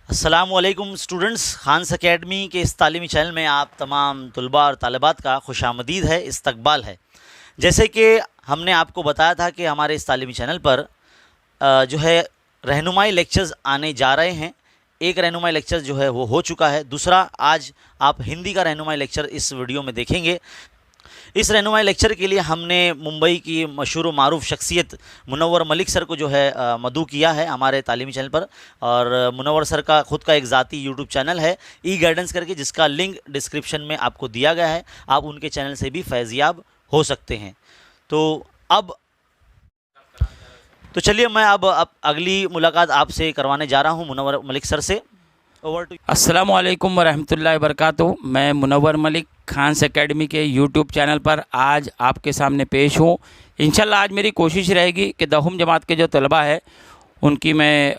अस्सलामुअलैकुम students, Khans academy के इस तालीमी चैनल में आप तमाम तलबा और तालिबात का खुशामदीद है, इस्तकबाल है। जैसे कि हमने आपको बताया था कि हमारे इस तालीमी चैनल पर जो है रहनुमाई लेक्चर्स आने जा रहे हैं। एक रहनुमाई लेक्चर जो है वो हो चुका है, दूसरा आज आप हिंदी का रहनुमाई लेक्चर इस वीडियो में देखेंगे। इस रहनुमाई लेक्चर के लिए हमने मुंबई की मशहूर मारूफ शख्सियत मुनव्वर मलिक सर को जो है मदऊ किया है हमारे तालीमी चैनल पर। और मुनव्वर सर का ख़ुद का एक ज़ाती यूट्यूब चैनल है ई गाइडेंस करके, जिसका लिंक डिस्क्रिप्शन में आपको दिया गया है। आप उनके चैनल से भी फैज़याब हो सकते हैं। तो चलिए मैं अब अगली मुलाकात आपसे करवाने जा रहा हूँ मुनव्वर मलिक सर से। Over to. अस्सलामु अलैकुम वरहमतुल्लाहि वबरकातुहू। मैं मुनव्वर मलिक खान्स एकेडमी के यूट्यूब चैनल पर आज आपके सामने पेश हूँ। इंशाल्लाह आज मेरी कोशिश रहेगी कि 10वीं जमात के जो तलबा है उनकी मैं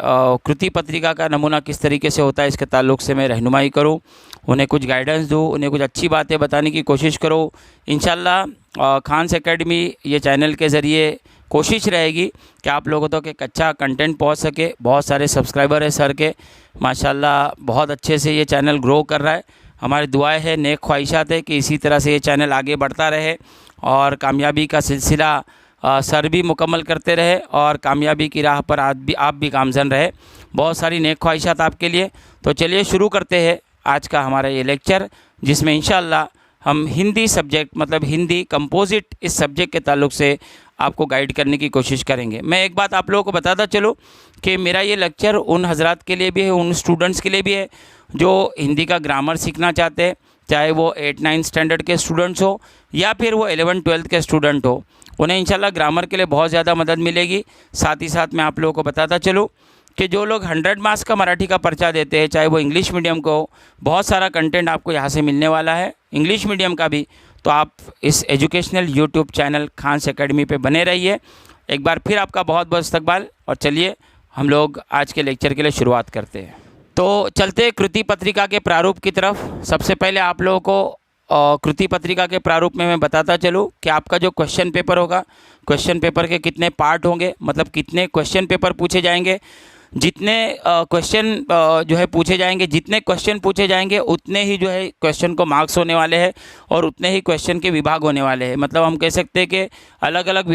कृति पत्रिका का नमूना किस तरीके से होता है इसके ताल्लुक़ से मैं रहनुमाई करूँ, उन्हें कुछ गाइडेंस दूँ, उन्हें कुछ अच्छी बातें बताने की कोशिश करूँ। इंशाल्लाह खान्स एकेडमी ये चैनल के ज़रिए कोशिश रहेगी कि आप लोगों तक एक अच्छा कंटेंट पहुंच सके। बहुत सारे सब्सक्राइबर है सर के, माशाल्लाह बहुत अच्छे से ये चैनल ग्रो कर रहा है। हमारी दुआएं है, नेक ख्वाहिशात है कि इसी तरह से ये चैनल आगे बढ़ता रहे और कामयाबी का सिलसिला सर भी मुकम्मल करते रहे और कामयाबी की राह पर आप भी गामज़न रहे। बहुत सारी नेक ख्वाहिशात आपके लिए। तो चलिए शुरू करते हैं आज का हमारा ये लेक्चर, जिसमें इंशाल्लाह हम हिंदी सब्जेक्ट मतलब हिंदी कंपोजिट इस सब्जेक्ट के ताल्लुक़ से आपको गाइड करने की कोशिश करेंगे। मैं एक बात आप लोगों को बताता चलूँ कि मेरा ये लेक्चर उन हजरात के लिए भी है, उन स्टूडेंट्स के लिए भी है जो हिंदी का ग्रामर सीखना चाहते हैं, चाहे वो 8-9 स्टैंडर्ड के स्टूडेंट्स हो या फिर वो 11-12 के स्टूडेंट हो। उन्हें इंशाल्लाह ग्रामर के लिए बहुत ज़्यादा मदद मिलेगी। साथ ही साथ मैं आप लोगों को बताता चलूँ कि जो लोग 100 मार्क्स का मराठी का पर्चा देते हैं, चाहे वो इंग्लिश मीडियम को हो, बहुत सारा कंटेंट आपको यहाँ से मिलने वाला है, इंग्लिश मीडियम का भी। तो आप इस educational YouTube channel Khan's academy पे बने रहिए। एक बार फिर आपका बहुत बहुत इस्तकबाल। और चलिए हम लोग आज के लेक्चर के लिए शुरुआत करते हैं। तो चलते कृति पत्रिका के प्रारूप की तरफ। सबसे पहले आप लोगों को कृति पत्रिका के प्रारूप में मैं बताता चलूँ कि आपका जो क्वेश्चन पेपर होगा, क्वेश्चन पेपर के कितने पार्ट होंगे, मतलब कितने क्वेश्चन पेपर पूछे जाएंगे। जितने क्वेश्चन जो है पूछे जाएंगे, जितने क्वेश्चन पूछे जाएंगे उतने ही जो है क्वेश्चन को मार्क्स होने वाले हैं और उतने ही क्वेश्चन के विभाग होने वाले हैं। मतलब हम कह सकते हैं कि अलग अलग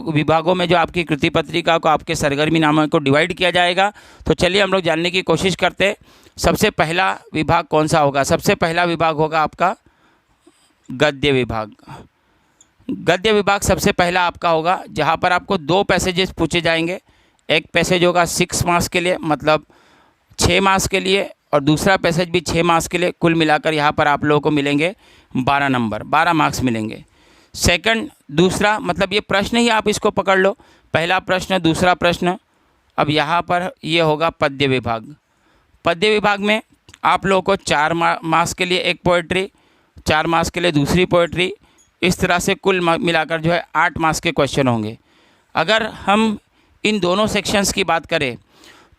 विभागों में जो आपकी कृति पत्रिका को आपके सरगर्मी नामों को डिवाइड किया जाएगा। तो चलिए हम लोग जानने की कोशिश करते हैं सबसे पहला विभाग कौन सा होगा। सबसे पहला विभाग होगा आपका गद्य विभाग। गद्य विभाग सबसे पहला आपका होगा, जहाँ पर आपको 2 पैसेजेस पूछे जाएंगे। एक पैसेज होगा 6 मार्क्स के लिए, मतलब 6 मार्क्स के लिए, और दूसरा पैसेज भी 6 मार्क्स के लिए। कुल मिलाकर यहाँ पर आप लोगों को मिलेंगे 12 नंबर, 12 मार्क्स मिलेंगे। सेकंड, दूसरा मतलब ये प्रश्न ही आप इसको पकड़ लो, पहला प्रश्न दूसरा प्रश्न। अब यहाँ पर ये होगा पद्य विभाग। पद्य विभाग में आप लोगों को 4 मार्क्स के लिए एक पोएट्री, 4 मार्क्स के लिए दूसरी पोएट्री, इस तरह से कुल मिलाकर जो है 8 मार्क्स के क्वेश्चन होंगे। अगर हम इन दोनों सेक्शंस की बात करें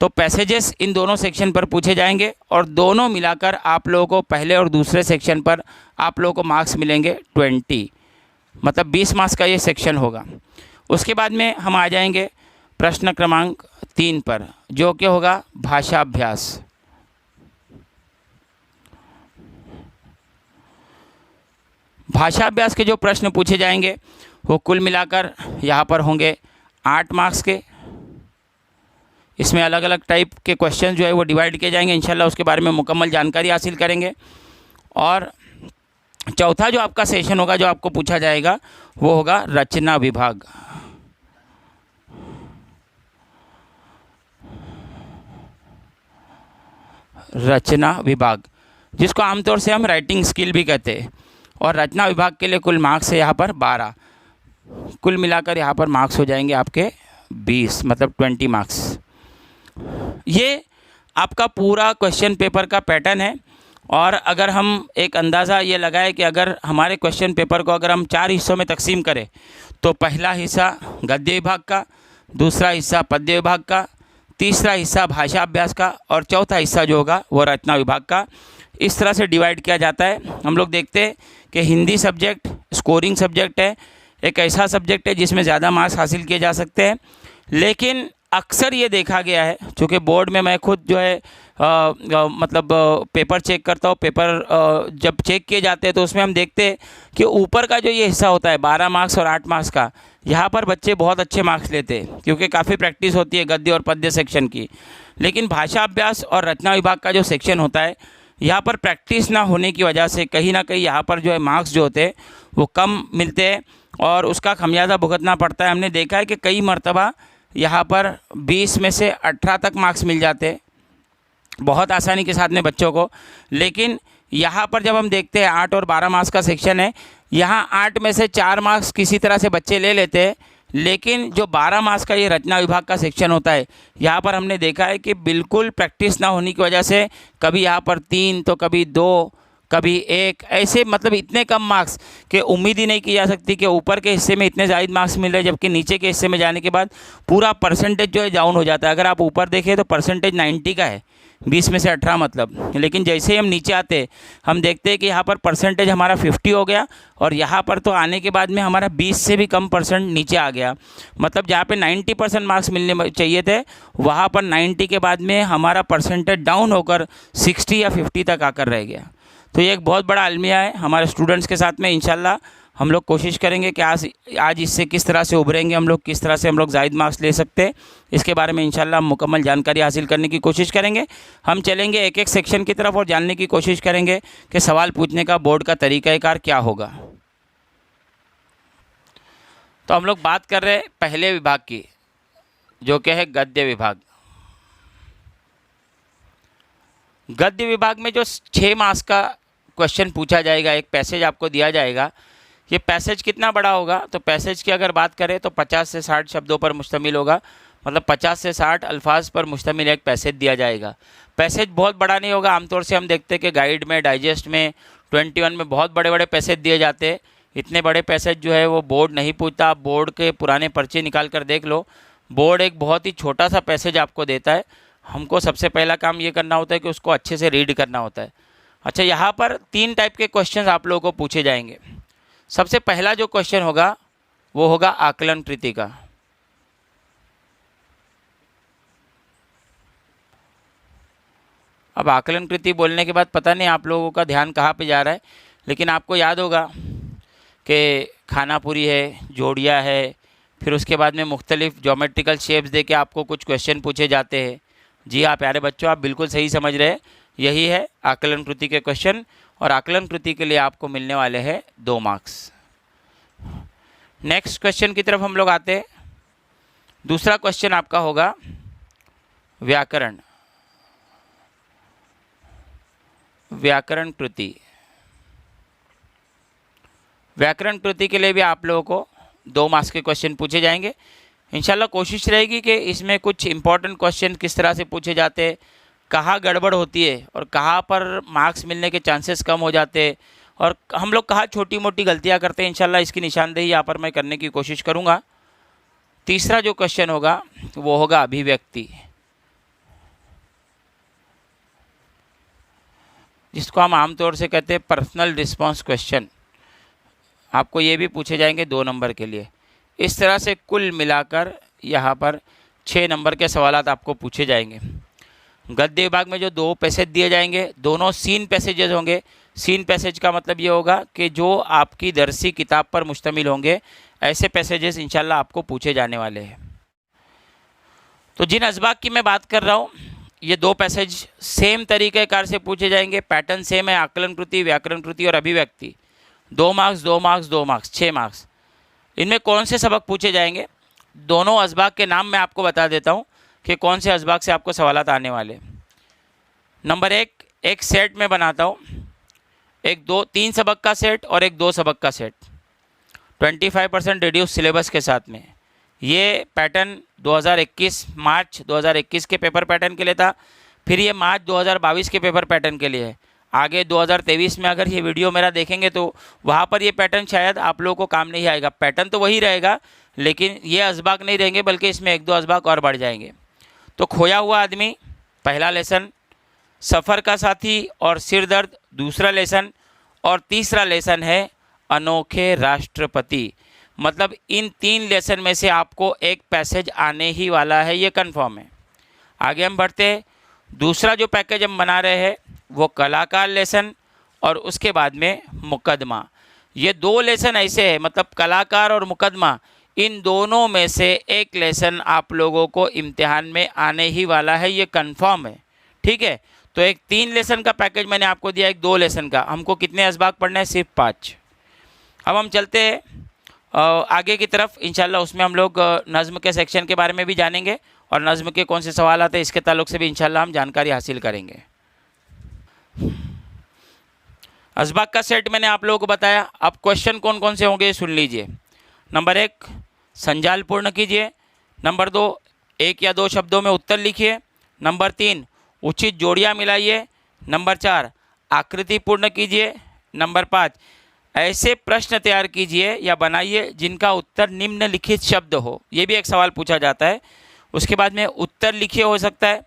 तो पैसेजेस इन दोनों सेक्शन पर पूछे जाएंगे और दोनों मिलाकर आप लोगों को पहले और दूसरे सेक्शन पर आप लोगों को मार्क्स मिलेंगे 20, मतलब 20 मार्क्स का ये सेक्शन होगा। उसके बाद में हम आ जाएंगे प्रश्न क्रमांक 3 पर, जो कि होगा भाषा अभ्यास। भाषा अभ्यास के जो प्रश्न पूछे जाएंगे वो कुल मिलाकर यहाँ पर होंगे 8 मार्क्स के। इसमें अलग अलग टाइप के क्वेश्चन जो है वो डिवाइड किए जाएंगे। इंशाल्लाह उसके बारे में मुकम्मल जानकारी हासिल करेंगे। और चौथा जो आपका सेशन होगा, जो आपको पूछा जाएगा, वो होगा रचना विभाग। रचना विभाग, जिसको आमतौर से हम राइटिंग स्किल भी कहते हैं। और रचना विभाग के लिए कुल मार्क्स है यहाँ पर 12। कुल मिलाकर यहाँ पर मार्क्स हो जाएंगे आपके 20, मतलब 20 मार्क्स। ये आपका पूरा क्वेश्चन पेपर का पैटर्न है। और अगर हम एक अंदाज़ा ये लगाए कि अगर हमारे क्वेश्चन पेपर को अगर हम 4 हिस्सों में तकसीम करें तो पहला हिस्सा गद्य विभाग का, दूसरा हिस्सा पद्य विभाग का, तीसरा हिस्सा भाषा अभ्यास का और चौथा हिस्सा जो होगा वो रचना विभाग का, इस तरह से डिवाइड किया जाता है। हम लोग देखते हैं कि हिंदी सब्जेक्ट स्कोरिंग सब्जेक्ट है, एक ऐसा सब्जेक्ट है जिसमें ज़्यादा मार्क्स हासिल किए जा सकते हैं। लेकिन अक्सर ये देखा गया है, चूँकि बोर्ड में मैं खुद जो है मतलब पेपर चेक करता हूँ, पेपर जब चेक किए जाते हैं तो उसमें हम देखते हैं कि ऊपर का जो ये हिस्सा होता है 12 मार्क्स और 8 मार्क्स का, यहाँ पर बच्चे बहुत अच्छे मार्क्स लेते हैं क्योंकि काफ़ी प्रैक्टिस होती है गद्य और पद्य सेक्शन की। लेकिन भाषा अभ्यास और रचना विभाग का जो सेक्शन होता है, यहाँ पर प्रैक्टिस ना होने की वजह से कहीं ना कहीं यहाँ पर जो है मार्क्स जो होते हैं वो कम मिलते हैं और उसका खमियाजा भुगतना पड़ता है। हमने देखा है कि कई मर्तबा यहाँ पर 20 में से 18 तक मार्क्स मिल जाते हैं बहुत आसानी के साथ में बच्चों को। लेकिन यहाँ पर जब हम देखते हैं 8 और 12 मार्क्स का सेक्शन है, यहाँ 8 में से 4 मार्क्स किसी तरह से बच्चे ले लेते हैं, लेकिन जो 12 मार्क्स का ये रचना विभाग का सेक्शन होता है, यहाँ पर हमने देखा है कि बिल्कुल प्रैक्टिस ना होने की वजह से कभी यहाँ पर 3 तो कभी 2 कभी 1, ऐसे मतलब इतने कम मार्क्स कि उम्मीद ही नहीं की जा सकती कि ऊपर के हिस्से में इतने ज़्यादा मार्क्स मिल रहे हैं, जबकि नीचे के हिस्से में जाने के बाद पूरा परसेंटेज जो है डाउन हो जाता है। अगर आप ऊपर देखें तो परसेंटेज 90 का है, 20 में से 18 मतलब, लेकिन जैसे ही हम नीचे आते हैं हम देखते हैं कि यहाँ पर परसेंटेज हमारा 50 हो गया और यहाँ पर तो आने के बाद में हमारा 20 से भी कम परसेंट नीचे आ गया। मतलब जहाँ पे 90% मार्क्स मिलने चाहिए थे, वहाँ पर 90 के बाद में हमारा परसेंटेज डाउन होकर 60 या 50 तक आकर रह गया। तो ये एक बहुत बड़ा अलमिया है हमारे स्टूडेंट्स के साथ में। इंशाल्लाह हम लोग कोशिश करेंगे कि आज इससे किस तरह से उभरेंगे हम लोग, किस तरह से हम लोग ज़ायद मार्क्स ले सकते हैं, इसके बारे में इंशाल्लाह हम मुकम्मल जानकारी हासिल करने की कोशिश करेंगे। हम चलेंगे एक एक सेक्शन की तरफ और जानने की कोशिश करेंगे कि सवाल पूछने का बोर्ड का तरीक़ाकार क्या होगा। तो हम लोग बात कर रहे हैं पहले विभाग की, जो कि है गद्य विभाग। गद्य विभाग में जो 6 मार्क्स का क्वेश्चन पूछा जाएगा, एक पैसेज आपको दिया जाएगा। ये पैसेज कितना बड़ा होगा, तो पैसेज की अगर बात करें तो 50 से 60 शब्दों पर मुश्तमिल होगा, मतलब 50 से 60 अल्फाज पर मुश्तमिल एक पैसेज दिया जाएगा। पैसेज बहुत बड़ा नहीं होगा, आमतौर से हम देखते हैं कि गाइड में, डाइजेस्ट में, 21 में बहुत बड़े बड़े पैसेज दिए जाते हैं। इतने बड़े पैसेज जो है वो बोर्ड नहीं पूछता। आप बोर्ड के पुराने पर्चे निकाल कर देख लो, बोर्ड एक बहुत ही छोटा सा पैसेज आपको देता है। हमको सबसे पहला काम ये करना होता है कि उसको अच्छे से रीड करना होता है। अच्छा, यहाँ पर 3 टाइप के क्वेश्चन आप लोगों को पूछे जाएंगे। सबसे पहला जो क्वेश्चन होगा वो होगा आकलन कृति का। अब आकलन कृति बोलने के बाद पता नहीं आप लोगों का ध्यान कहाँ पे जा रहा है, लेकिन आपको याद होगा कि खानापुरी है, जोड़िया है, फिर उसके बाद में मुख्तलिफ ज्योमेट्रिकल शेप्स दे के आपको कुछ क्वेश्चन पूछे जाते हैं। जी हाँ प्यारे बच्चों, आप बिल्कुल सही समझ रहे हैं, यही है आकलन कृति के क्वेश्चन। और आकलन कृति के लिए आपको मिलने वाले हैं 2 मार्क्स। नेक्स्ट क्वेश्चन की तरफ हम लोग आते हैं। दूसरा क्वेश्चन आपका होगा व्याकरण, व्याकरण कृति। व्याकरण कृति के लिए भी आप लोगों को 2 मार्क्स के क्वेश्चन पूछे जाएंगे। इंशाल्लाह कोशिश रहेगी कि इसमें कुछ इंपॉर्टेंट क्वेश्चन किस तरह से पूछे जाते हैं, कहाँ गड़बड़ होती है और कहाँ पर मार्क्स मिलने के चांसेस कम हो जाते हैं, और हम लोग कहाँ छोटी मोटी गलतियाँ करते हैं। इंशाल्लाह इसकी निशानदेही यहाँ पर मैं करने की कोशिश करूँगा। तीसरा जो क्वेश्चन होगा वो होगा अभिव्यक्ति, जिसको हम आमतौर से कहते हैं पर्सनल रिस्पॉन्स क्वेश्चन। आपको ये भी पूछे जाएंगे 2 नंबर के लिए। इस तरह से कुल मिलाकर यहाँ पर 6 नंबर के सवालात आपको पूछे जाएंगे। गद्य विभाग में जो 2 पैसेज दिए जाएंगे, दोनों सीन पैसेजेस होंगे। सीन पैसेज का मतलब ये होगा कि जो आपकी दरसी किताब पर मुश्तमिल होंगे, ऐसे पैसेजेस इंशाल्लाह आपको पूछे जाने वाले हैं। तो जिन असबाक की मैं बात कर रहा हूँ, ये 2 पैसेज सेम तरीक़ेकार से पूछे जाएंगे। पैटर्न सेम है, आकलन कृति, व्याकरण कृति और अभिव्यक्ति। 2 मार्क्स, 2 मार्क्स, 2 मार्क्स, 6 मार्क्स। इनमें कौन से सबक पूछे जाएंगे, दोनों असबाक के नाम मैं आपको बता देता हूँ कि कौन से असबाक से आपको सवालात आने वाले। नंबर 1, एक सेट में बनाता हूँ, एक 3 सबक का सेट और एक 2 सबक का सेट, 25% रिड्यूस सिलेबस के साथ में। ये पैटर्न 2021 मार्च 2021 के पेपर पैटर्न के लिए था, फिर ये मार्च 2022 के पेपर पैटर्न के लिए है। आगे 2023 में अगर ये वीडियो मेरा देखेंगे तो वहाँ पर ये पैटर्न शायद आप लोगों को काम नहीं आएगा। पैटर्न तो वही रहेगा, लेकिन ये असबाक नहीं रहेंगे, बल्कि इसमें 1-2 असबाक और बढ़ जाएंगे। तो खोया हुआ आदमी पहला लेसन, सफ़र का साथी और सिर दर्द दूसरा लेसन, और तीसरा लेसन है अनोखे राष्ट्रपति। मतलब इन 3 लेसन में से आपको एक पैसेज आने ही वाला है, ये कंफर्म है। आगे हम बढ़ते हैं। दूसरा जो पैकेज हम बना रहे हैं वो कलाकार लेसन और उसके बाद में मुकदमा। ये 2 लेसन ऐसे हैं, मतलब कलाकार और मुकदमा, इन दोनों में से एक लेसन आप लोगों को इम्तिहान में आने ही वाला है, ये कंफर्म है। ठीक है, तो एक 3 लेसन का पैकेज मैंने आपको दिया, एक 2 लेसन का। हमको कितने असबाक पढ़ना है? सिर्फ 5। अब हम चलते हैं आगे की तरफ। इंशाल्लाह उसमें हम लोग नज़्म के सेक्शन के बारे में भी जानेंगे और नज़्म के कौन से सवाल आते हैं इसके ताल्लुक से भी इंशाल्लाह हम जानकारी हासिल करेंगे। असबाक का सेट मैंने आप लोगों को बताया। अब क्वेश्चन कौन कौन से होंगे सुन लीजिए। नंबर 1, संजाल पूर्ण कीजिए। नंबर 2, 1 या 2 शब्दों में उत्तर लिखिए। नंबर 3, उचित जोड़ियाँ मिलाइए। नंबर 4, आकृति पूर्ण कीजिए। नंबर 5, ऐसे प्रश्न तैयार कीजिए या बनाइए जिनका उत्तर निम्नलिखित शब्द हो। ये भी एक सवाल पूछा जाता है। उसके बाद में उत्तर लिखिए हो सकता है।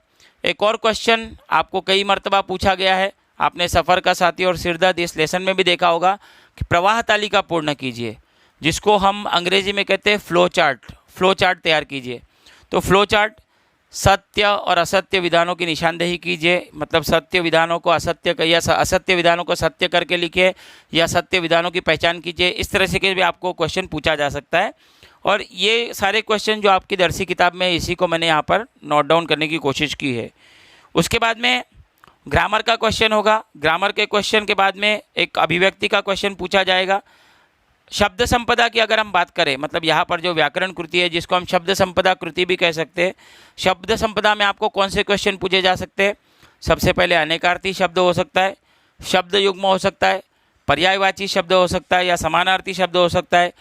एक और क्वेश्चन आपको कई मरतबा पूछा गया है, आपने सफ़र का साथी और सिरदर्द इस लेसन में भी देखा होगा कि प्रवाह तालिका पूर्ण कीजिए, जिसको हम अंग्रेजी में कहते हैं फ्लो चार्ट। फ्लो चार्ट तैयार कीजिए। तो फ्लो चार्ट, सत्य और असत्य विधानों की निशानदेही कीजिए, मतलब सत्य विधानों को असत्य या असत्य विधानों को सत्य करके लिखिए या सत्य विधानों की पहचान कीजिए। इस तरह से भी आपको क्वेश्चन पूछा जा सकता है। और ये सारे क्वेश्चन जो आपकी दरसी किताब में, इसी को मैंने यहाँ पर नोट डाउन करने की कोशिश की है। उसके बाद में ग्रामर का क्वेश्चन होगा। ग्रामर के क्वेश्चन के बाद में एक अभिव्यक्ति का क्वेश्चन पूछा जाएगा। शब्द संपदा की अगर हम बात करें, मतलब यहाँ पर जो व्याकरण कृति है जिसको हम शब्द संपदा कृति भी कह सकते हैं, शब्द संपदा में आपको कौन से क्वेश्चन पूछे जा सकते हैं? सबसे पहले अनेकार्थी शब्द हो सकता है, शब्द युग्म हो सकता है, पर्यायवाची शब्द हो सकता है या समानार्थी शब्द हो सकता है,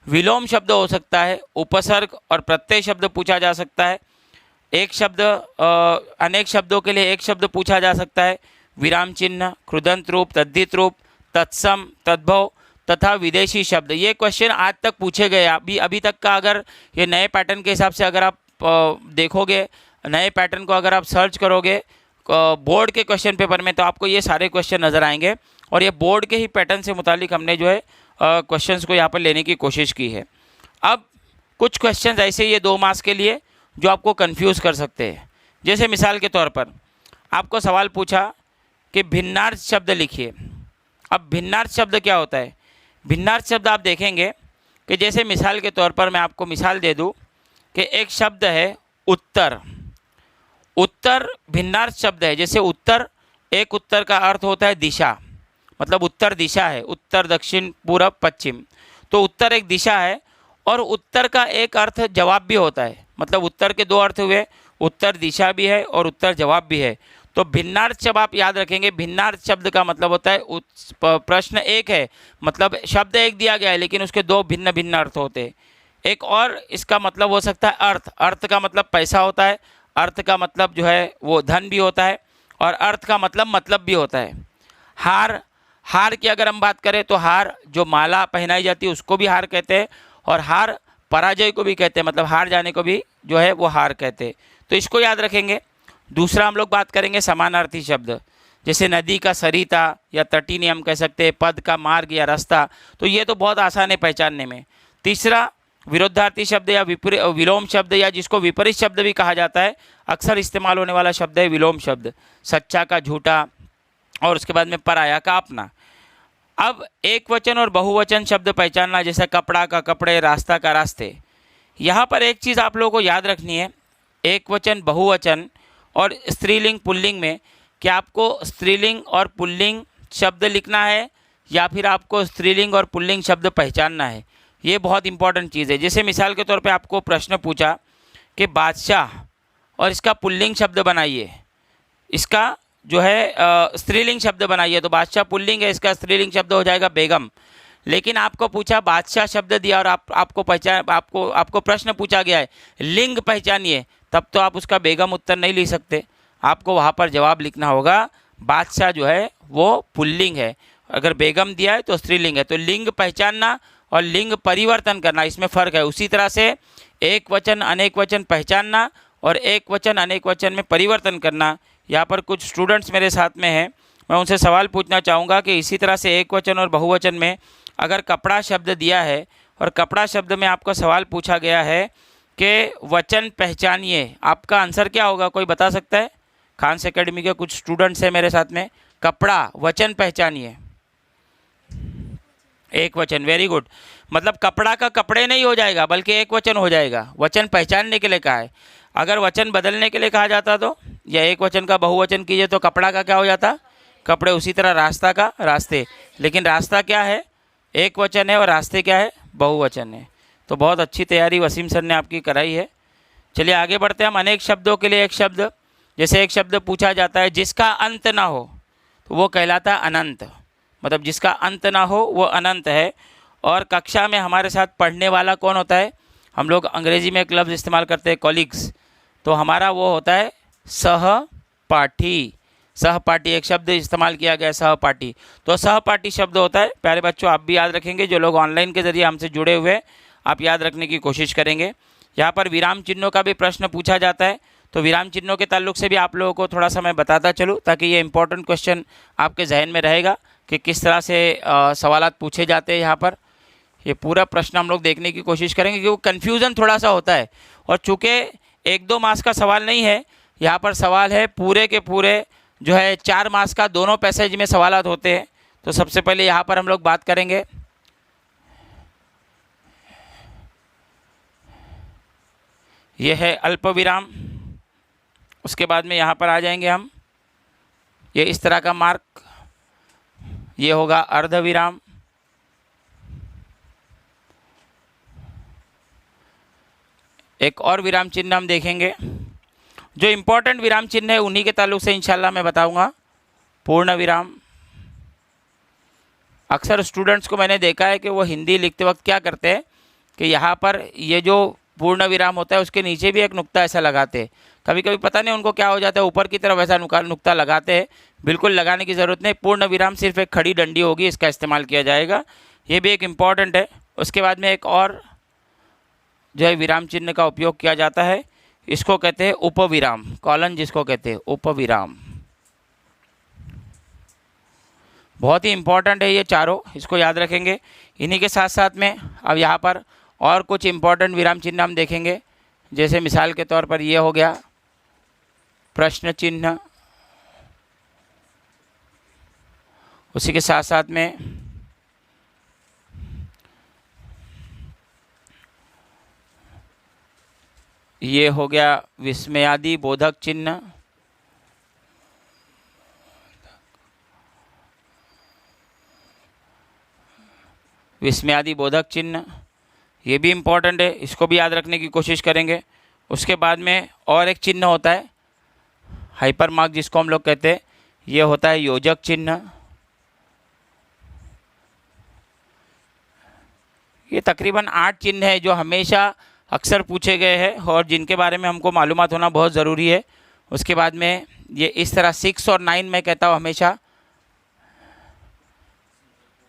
विलोम शब्द हो सकता है, उपसर्ग और प्रत्यय शब्द पूछा जा सकता है, एक शब्द अनेक शब्दों के लिए एक शब्द पूछा जा सकता है, विराम चिन्ह, कृदंत रूप, तद्धित रूप, तत्सम, तद्भव तथा विदेशी शब्द। ये क्वेश्चन आज तक पूछे गए। अभी तक का अगर ये नए पैटर्न के हिसाब से अगर आप देखोगे, नए पैटर्न को अगर आप सर्च करोगे बोर्ड के क्वेश्चन पेपर में, तो आपको ये सारे क्वेश्चन नज़र आएंगे। और ये बोर्ड के ही पैटर्न से मुतालिक हमने जो है क्वेश्चंस को यहाँ पर लेने की कोशिश की है। अब कुछ क्वेश्चंस ऐसे ये 2 मार्क्स के लिए जो आपको कंफ्यूज कर सकते हैं। जैसे मिसाल के तौर पर आपको सवाल पूछा कि भिन्नार्थ शब्द लिखिए। अब भिन्नार्थ शब्द क्या होता है? भिन्नार्थ शब्द आप देखेंगे कि जैसे मिसाल के तौर पर मैं आपको मिसाल दे दूं कि एक शब्द है उत्तर। उत्तर भिन्नार्थ शब्द है। जैसे उत्तर, एक उत्तर का अर्थ होता है दिशा, मतलब उत्तर दिशा है, उत्तर, दक्षिण, पूरब, पश्चिम। तो उत्तर एक दिशा है और उत्तर का एक अर्थ जवाब भी होता है। मतलब उत्तर के 2 अर्थ हुए, उत्तर दिशा भी है और उत्तर जवाब भी है। तो भिन्नार्थ शब्द आप याद रखेंगे, भिन्नार्थ शब्द का मतलब होता है प्रश्न एक है, मतलब शब्द एक दिया गया है लेकिन उसके 2 भिन्न भिन्न अर्थ होते हैं। एक और इसका मतलब हो सकता है अर्थ। अर्थ का मतलब पैसा होता है, अर्थ का मतलब जो है वो धन भी होता है और अर्थ का मतलब भी होता है। हार, हार की अगर हम बात करें तो हार जो माला पहनाई जाती है उसको भी हार कहते हैं और हार पराजय को भी कहते हैं, मतलब हार जाने को भी जो है वो हार कहते हैं। तो इसको याद रखेंगे। दूसरा हम लोग बात करेंगे समानार्थी शब्द, जैसे नदी का सरिता या तटीनी हम कह सकते हैं, पद का मार्ग या रास्ता। तो ये तो बहुत आसान है पहचानने में। तीसरा विरोधार्थी शब्द या विलोम शब्द या जिसको विपरीत शब्द भी कहा जाता है, अक्सर इस्तेमाल होने वाला शब्द है विलोम शब्द। सच्चा का झूठा और उसके बाद में पराया का अपना। अब एक वचन और बहुवचन शब्द पहचानना, जैसे कपड़ा का कपड़े, रास्ता का रास्ते। यहाँ पर एक चीज़ आप लोगों को याद रखनी है, एक वचन, बहुवचन और स्त्रीलिंग पुल्लिंग में कि आपको स्त्रीलिंग और पुल्लिंग शब्द लिखना है या फिर आपको स्त्रीलिंग और पुल्लिंग शब्द पहचानना है। ये बहुत इंपॉर्टेंट चीज़ है। जैसे मिसाल के तौर पे आपको प्रश्न पूछा कि बादशाह और इसका पुल्लिंग शब्द बनाइए, इसका जो है स्त्रीलिंग शब्द बनाइए, तो बादशाह पुल्लिंग है, इसका स्त्रीलिंग शब्द हो जाएगा बेगम। लेकिन आपको पूछा बादशाह शब्द दिया और आपको प्रश्न पूछा गया है लिंग पहचानिए, तब तो आप उसका बेगम उत्तर नहीं लिख सकते। आपको वहाँ पर जवाब लिखना होगा बादशाह जो है वो पुल्लिंग है, अगर बेगम दिया है तो स्त्रीलिंग है। तो लिंग पहचानना और लिंग परिवर्तन करना, इसमें फ़र्क है। उसी तरह से एक वचन अनेक वचन पहचानना और एक वचन अनेक वचन में परिवर्तन करना। यहाँ पर कुछ स्टूडेंट्स मेरे साथ में हैं, मैं उनसे सवाल पूछना चाहूँगा कि इसी तरह से एक वचन और बहुवचन में अगर कपड़ा शब्द दिया है और कपड़ा शब्द में आपको सवाल पूछा गया है कि वचन पहचानिए। आपका आंसर क्या होगा, कोई बता सकता है? खान्स एकेडमी के कुछ स्टूडेंट्स हैं मेरे साथ में। कपड़ा, वचन पहचानिए। एक वचन, वेरी गुड। मतलब कपड़ा का कपड़े नहीं हो जाएगा बल्कि एक वचन हो जाएगा। वचन पहचानने के लिए कहा है। अगर वचन बदलने के लिए कहा जाता तो, या एक वचन का बहुवचन कीजिए तो कपड़ा का क्या हो जाता? कपड़े। उसी तरह रास्ता का रास्ते। लेकिन रास्ता क्या है? एक वचन है और रास्ते क्या है? बहुवचन है। तो बहुत अच्छी तैयारी वसीम सर ने आपकी कराई है। चलिए आगे बढ़ते हैं हम। अनेक शब्दों के लिए एक शब्द, जैसे एक शब्द पूछा जाता है जिसका अंत ना हो तो वो कहलाता अनंत। मतलब जिसका अंत ना हो वो अनंत है। और कक्षा में हमारे साथ पढ़ने वाला कौन होता है? हम लोग अंग्रेजी में एक लफ्ज़ इस्तेमाल करते हैं कॉलीग्स, तो हमारा वो होता है सहपाठी। सहपाठी एक शब्द इस्तेमाल किया गया है, सहपाठी। तो सहपाठी शब्द होता है। प्यारे बच्चों, आप भी याद रखेंगे, जो लोग ऑनलाइन के ज़रिए हमसे जुड़े हुए हैं आप याद रखने की कोशिश करेंगे। यहाँ पर विराम चिन्हों का भी प्रश्न पूछा जाता है, तो विराम चिन्हों के ताल्लुक से भी आप लोगों को थोड़ा सा मैं बताता चलूँ, ताकि ये इंपॉर्टेंट क्वेश्चन आपके जहन में रहेगा कि किस तरह से सवालात पूछे जाते हैं। यहाँ पर ये पूरा प्रश्न हम लोग देखने की कोशिश करेंगे, क्योंकि कन्फ्यूज़न थोड़ा सा होता है। और चूँकि 1-2 मार्क्स का सवाल नहीं है, यहाँ पर सवाल है पूरे के पूरे जो है 4 मार्क्स का, दोनों पैसेज में सवालात होते हैं। तो सबसे पहले यहाँ पर हम लोग बात करेंगे, यह है अल्प विराम। उसके बाद में यहाँ पर आ जाएंगे हम, ये इस तरह का मार्क, ये होगा अर्ध विराम। एक और विराम चिन्ह हम देखेंगे। जो इम्पोर्टेंट विराम चिन्ह है उन्हीं के ताल्लुक से इंशाल्लाह मैं बताऊंगा। पूर्ण विराम। अक्सर स्टूडेंट्स को मैंने देखा है कि वो हिंदी लिखते वक्त क्या करते हैं कि यहाँ पर ये जो पूर्ण विराम होता है उसके नीचे भी एक नुक्ता ऐसा लगाते हैं। कभी कभी पता नहीं उनको क्या हो जाता है, ऊपर की तरफ ऐसा नुक्ता लगाते हैं। बिल्कुल लगाने की ज़रूरत नहीं। पूर्ण विराम सिर्फ एक खड़ी डंडी होगी, इसका इस्तेमाल किया जाएगा। ये भी एक इम्पॉर्टेंट है। उसके बाद में एक और जो है विराम चिन्ह का उपयोग किया जाता है, इसको कहते हैं उपविराम। कॉलन जिसको कहते हैं उपविराम, बहुत ही इम्पॉर्टेंट है ये चारों, इसको याद रखेंगे। इन्हीं के साथ साथ में अब यहाँ पर और कुछ इम्पॉर्टेंट विराम चिन्ह हम देखेंगे। जैसे मिसाल के तौर पर ये हो गया प्रश्न चिन्ह। उसी के साथ साथ में ये हो गया विस्मयादि बोधक चिन्ह। विस्मयादि बोधक चिन्ह ये भी इम्पॉर्टेंट है, इसको भी याद रखने की कोशिश करेंगे। उसके बाद में और एक चिन्ह होता है हाइपर मार्क जिसको हम लोग कहते हैं, ये होता है योजक चिन्ह। ये तकरीबन 8 चिन्ह है जो हमेशा अक्सर पूछे गए हैं और जिनके बारे में हमको मालूमात होना बहुत ज़रूरी है। उसके बाद में ये इस तरह 6 और 9 में कहता हूँ हमेशा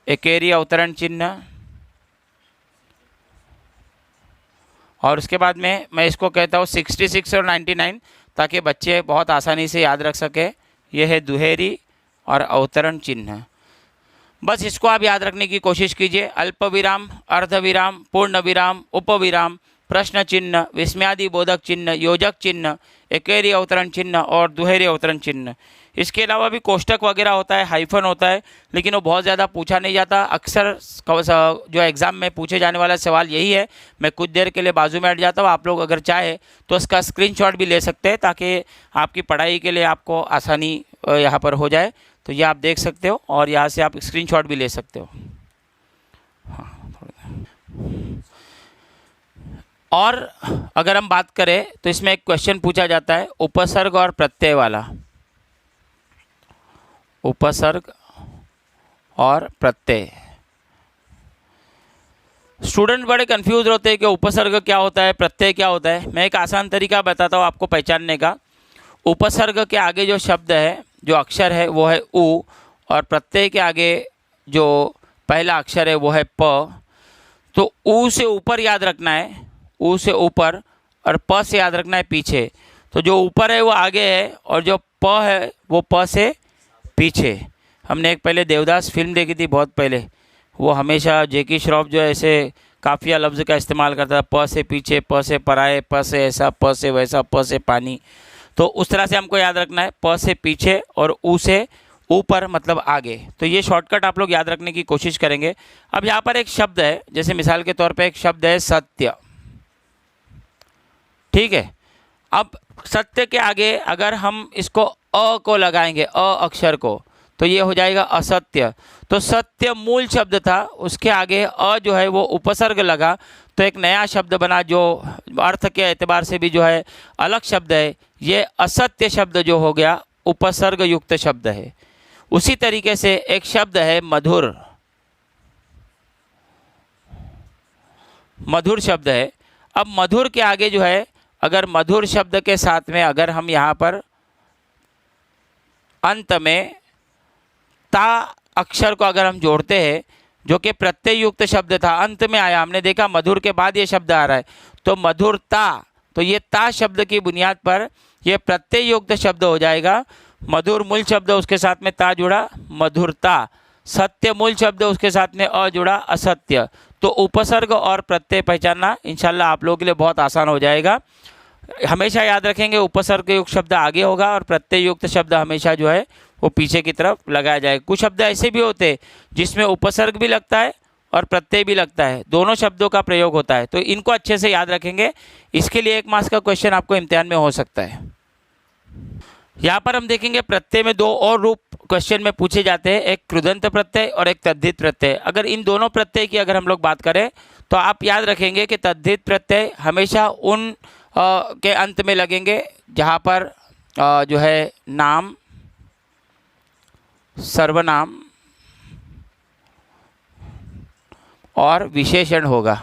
एकेरी अवतरण चिन्ह। और उसके बाद में मैं इसको कहता हूँ 66 और 99, ताकि बच्चे बहुत आसानी से याद रख सके। यह है दुहेरी और अवतरण चिन्ह। बस इसको आप याद रखने की कोशिश कीजिए। अल्प विराम, अर्ध विराम, पूर्ण विराम, उपविराम, प्रश्न चिन्ह, विस्मयादि बोधक चिन्ह, योजक चिन्ह, एकेरी अवतरण चिन्ह और दुहेरी अवतरण चिन्ह। इसके अलावा भी कोष्टक वगैरह होता है, हाइफन होता है, लेकिन वो बहुत ज़्यादा पूछा नहीं जाता। अक्सर जो एग्ज़ाम में पूछे जाने वाला सवाल यही है। मैं कुछ देर के लिए बाजू में हट जाता हूँ, आप लोग अगर चाहे तो इसका स्क्रीनशॉट भी ले सकते हैं, ताकि आपकी पढ़ाई के लिए आपको आसानी यहाँ पर हो जाए। तो ये आप देख सकते हो और यहाँ से आप स्क्रीनशॉट भी ले सकते हो। हाँ, और अगर हम बात करें तो इसमें एक क्वेश्चन पूछा जाता है उपसर्ग और प्रत्यय वाला। उपसर्ग और प्रत्यय। स्टूडेंट बड़े कंफ्यूज होते हैं कि उपसर्ग क्या होता है, प्रत्यय क्या होता है। मैं एक आसान तरीका बताता हूँ आपको पहचानने का। उपसर्ग के आगे जो शब्द है, जो अक्षर है वो है उ, और प्रत्यय के आगे जो पहला अक्षर है वो है प। तो उ से ऊपर याद रखना है, उ से ऊपर, और प से याद रखना है पीछे। तो जो ऊपर है वो आगे है और जो प है वो प से पीछे। हमने एक पहले देवदास फिल्म देखी थी बहुत पहले, वो हमेशा जैकी श्रॉफ जो ऐसे काफिया लफ्ज़ का इस्तेमाल करता था, प से पीछे, प से पराए, प से ऐसा, प से वैसा, प से पानी। तो उस तरह से हमको याद रखना है, प से पीछे और ऊ से ऊपर मतलब आगे। तो ये शॉर्टकट आप लोग याद रखने की कोशिश करेंगे। अब यहाँ पर एक शब्द है, जैसे मिसाल के तौर पे एक शब्द है सत्य, ठीक है। अब सत्य के आगे अगर हम इसको अ को लगाएंगे, अ अक्षर को, तो ये हो जाएगा असत्य। तो सत्य मूल शब्द था, उसके आगे अ जो है वो उपसर्ग लगा, तो एक नया शब्द बना जो अर्थ के एतबार से भी जो है अलग शब्द है। ये असत्य शब्द जो हो गया उपसर्ग युक्त शब्द है। उसी तरीके से एक शब्द है मधुर, मधुर शब्द है। अब मधुर के आगे जो है, अगर मधुर शब्द के साथ में अगर हम यहाँ पर अंत में ता अक्षर को अगर हम जोड़ते हैं, जो कि प्रत्यय युक्त शब्द था, अंत में आया, हमने देखा मधुर के बाद ये शब्द आ रहा है, तो मधुरता, तो ये ता शब्द की बुनियाद पर ये प्रत्यय युक्त शब्द हो जाएगा। मधुर मूल शब्द, उसके साथ में ता जुड़ा, मधुरता। सत्य मूल शब्द, उसके साथ में अ जुड़ा, असत्य। तो उपसर्ग और प्रत्यय पहचानना इंशाल्लाह आप लोगों के लिए बहुत आसान हो जाएगा। हमेशा याद रखेंगे उपसर्ग युक्त शब्द आगे होगा और प्रत्यय युक्त शब्द हमेशा जो है वो पीछे की तरफ लगाया जाएगा। कुछ शब्द ऐसे भी होते हैं जिसमें उपसर्ग भी लगता है और प्रत्यय भी लगता है, दोनों शब्दों का प्रयोग होता है। तो इनको अच्छे से याद रखेंगे। इसके लिए 1 मार्क्स का क्वेश्चन आपको इम्तिहान में हो सकता है। यहाँ पर हम देखेंगे प्रत्यय में 2 और रूप क्वेश्चन में पूछे जाते हैं, एक कृदंत प्रत्यय और एक तद्धित प्रत्यय। अगर इन दोनों प्रत्यय की अगर हम लोग बात करें तो आप याद रखेंगे कि तद्धित प्रत्यय हमेशा उन के अंत में लगेंगे जहाँ पर जो है नाम, सर्वनाम और विशेषण होगा,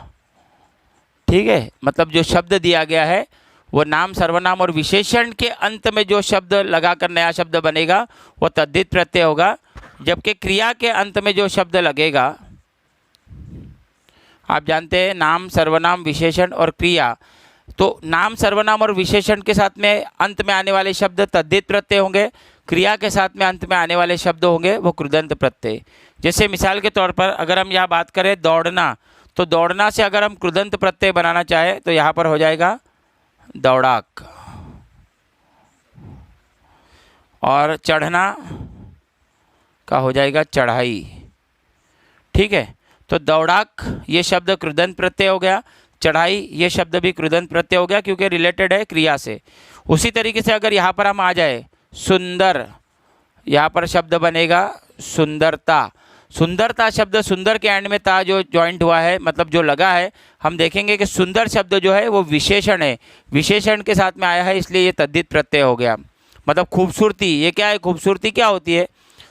ठीक है। मतलब जो शब्द दिया गया है वो नाम, सर्वनाम और विशेषण के अंत में जो शब्द लगाकर नया शब्द बनेगा वो तद्धित प्रत्यय होगा। जबकि क्रिया के अंत में जो शब्द लगेगा, आप जानते हैं नाम, सर्वनाम, विशेषण और क्रिया, तो नाम, सर्वनाम और विशेषण के साथ में अंत में आने वाले शब्द तद्धित प्रत्यय होंगे, क्रिया के साथ में अंत में आने वाले शब्द होंगे वो कृदंत प्रत्यय। जैसे मिसाल के तौर पर अगर हम यहाँ बात करें दौड़ना, तो दौड़ना से अगर हम कृदंत प्रत्यय बनाना चाहें तो यहाँ पर हो जाएगा दौड़ाक। और चढ़ना का हो जाएगा चढ़ाई, ठीक है। तो दौड़ाक ये शब्द कृदंत प्रत्यय हो गया, चढ़ाई ये शब्द भी कृदंत प्रत्यय हो गया क्योंकि रिलेटेड है क्रिया से। उसी तरीके से अगर यहाँ पर हम आ जाए सुंदर, यहाँ पर शब्द बनेगा सुंदरता। सुंदरता शब्द, सुंदर के एंड में ता जो जॉइंट हुआ है, मतलब जो लगा है, हम देखेंगे कि सुंदर शब्द जो है वो विशेषण है, विशेषण के साथ में आया है, इसलिए ये तद्धित प्रत्यय हो गया। मतलब खूबसूरती, ये क्या है, खूबसूरती क्या होती है,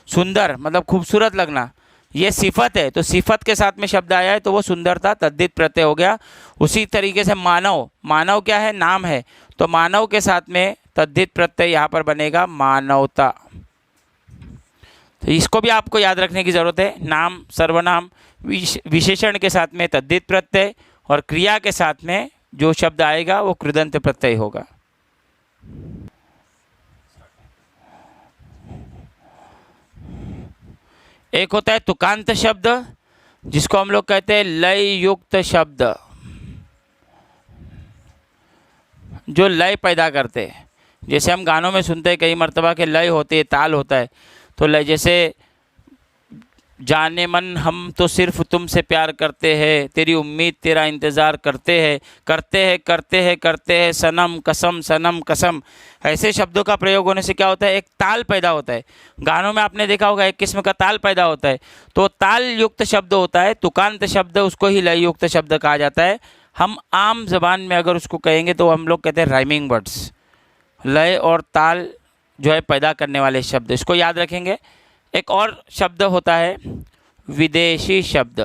सुंदर मतलब खूबसूरत लगना, ये सिफत है, तो सिफत के साथ में शब्द आया है तो वो सुंदरता तद्धित प्रत्यय हो गया। उसी तरीके से मानव, मानव क्या है, नाम है, तो मानव के साथ में तद्धित प्रत्यय यहाँ पर बनेगा मानवता। तो इसको भी आपको याद रखने की ज़रूरत है। नाम, सर्वनाम, विशेषण के साथ में तद्धित प्रत्यय और क्रिया के साथ में जो शब्द आएगा वो कृदंत प्रत्यय होगा। एक होता है तुकांत शब्द, जिसको हम लोग कहते हैं लय युक्त शब्द, जो लय पैदा करते हैं। जैसे हम गानों में सुनते हैं कई मर्तबा के लय होते हैं, ताल होता है, तो लय जैसे जाने मन हम तो सिर्फ तुमसे प्यार करते हैं, तेरी उम्मीद तेरा इंतज़ार करते हैं, करते हैं करते हैं करते हैं, सनम कसम सनम कसम। ऐसे शब्दों का प्रयोग होने से क्या होता है, एक ताल पैदा होता है। गानों में आपने देखा होगा एक किस्म का ताल पैदा होता है, तो ताल युक्त शब्द होता है तुकांत शब्द, उसको ही लय युक्त शब्द कहा जाता है। हम आम जबान में अगर उसको कहेंगे तो हम लोग कहते हैं राइमिंग वर्ड्स, लय और ताल जो है पैदा करने वाले शब्द, इसको याद रखेंगे। एक और शब्द होता है विदेशी शब्द।